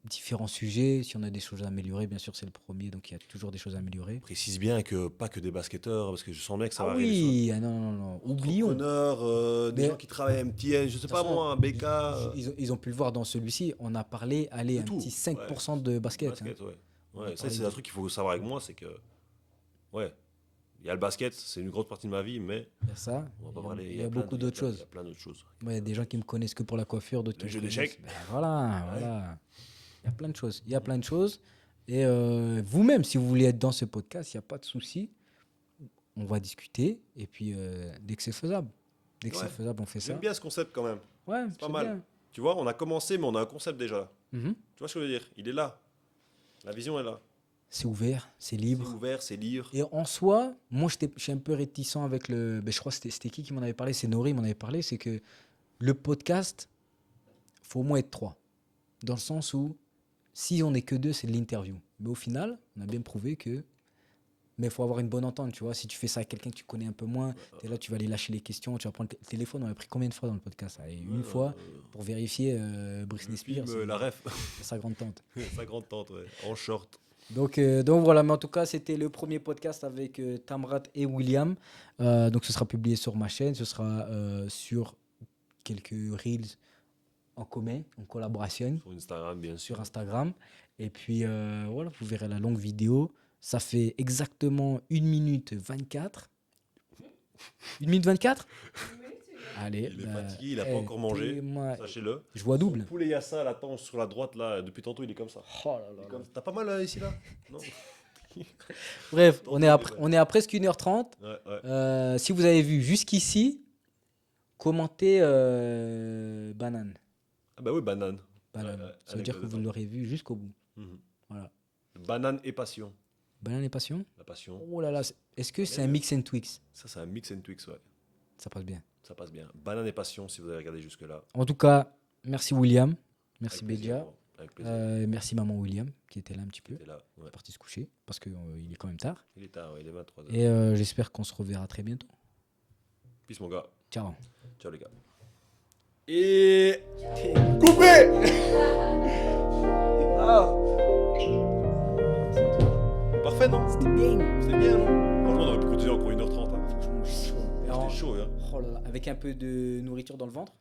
différents sujets. Si on a des choses à améliorer, bien sûr, c'est le premier, donc il y a toujours des choses à améliorer. Précise bien que pas que des basketteurs, parce que je sens bien que ça va Ah arriver. oui, ah non, non, non, oublions. Entrepreneurs, des Mais- gens qui travaillent à MTN, je sais De toute pas façon, moi, un BK. ils ont pu le voir dans celui-ci. On a parlé, allez, De un tout, petit 5% de basket. hein. Basket, ouais. On Ouais, a ça, parlé c'est de- un truc qu'il faut savoir avec moi, c'est que. Ouais. Il y a le basket, c'est une grosse partie de ma vie, mais Il y a ça. on va pas Il y a- parler. il y a plein beaucoup de- d'autres il y a plein- choses. Il y a plein d'autres choses. Moi, il y a des gens qui me connaissent que pour la coiffure, d'autres qui Le me jeu connaissent. d'échecs. Ben voilà, voilà. Il y a plein de choses. Il y a plein de choses. Et vous-même, si vous voulez être dans ce podcast, il n'y a pas de souci. On va discuter. Et puis, dès que c'est faisable. Dès que Ouais. c'est faisable, on fait ça. J'aime bien ce concept quand même. Ouais, pas mal. Tu vois, on a commencé, mais on a un concept déjà. bien. Mhm. Tu vois ce que je veux dire? Il est là. La vision est là. C'est ouvert, c'est C'est libre. ouvert, c'est libre. Et en soi, moi, je suis un peu réticent avec le. Ben, je crois que c'était qui m'en avait parlé? C'est Nori qui m'en avait parlé. C'est que le podcast, faut au moins être 3. Dans le sens où, si on n'est que 2, c'est de l'interview. Mais au final, on a bien prouvé que. Mais il faut avoir une bonne entente, tu vois. Si tu fais ça à quelqu'un que tu connais un peu moins, tu es là, tu vas aller lâcher les questions, tu vas prendre le téléphone. On a pris combien de fois dans le podcast? Allez, une fois pour vérifier Britney Le Spears, film, la ref. sa grande tante. Sa grande tante, ouais. En short. Donc voilà, mais en tout cas, c'était le premier podcast avec Tamrat et William. Donc ce sera publié sur ma chaîne, ce sera sur quelques reels en commun, en collaboration Sur Instagram, bien sûr. sur Instagram. Et puis voilà, vous verrez la longue vidéo. Ça fait exactement 1 minute 24. 1 minute 24? Allez. Il est fatigué, il a pas encore mangé. Moi, Sachez-le. je vois double. Son poulet yassa, là, attends, sur la droite, là, depuis tantôt, il est comme ça. Oh là là. T'as pas mal ici, là? Non? Bref, on est à presque 1h30. Ouais, ouais. Si vous avez vu jusqu'ici, commentez banane. Ah bah oui, banane. Banane. Ouais, ouais, Ça veut dire que vous l'aurez vu jusqu'au bout. Mhm. Voilà. Banane et passion. Banane et passion. La passion. Oh là là, est-ce que c'est un mix and Twix? Ça, c'est un mix and Twix, ouais. Ça passe bien. Ça passe bien. Banane et passion, si vous avez regardé jusque-là. En tout cas, merci William. Merci Avec plaisir, Bédia. gros. Avec plaisir. Merci maman William qui était là un petit peu. T'es là. Il Ouais. est parti se coucher parce qu'il est quand même tard. Il est tard, ouais, il est 23h. Et j'espère qu'on se reverra très bientôt. Peace, mon gars. Ciao. Ciao, les gars. Et. Coupé! Parfait, non? C'était bien. C'est bien, non? Franchement, on aurait pu continuer encore 1h30. Hein. Franchement chaud. C'était chaud, hein. Oh là là, avec un peu de nourriture dans le ventre.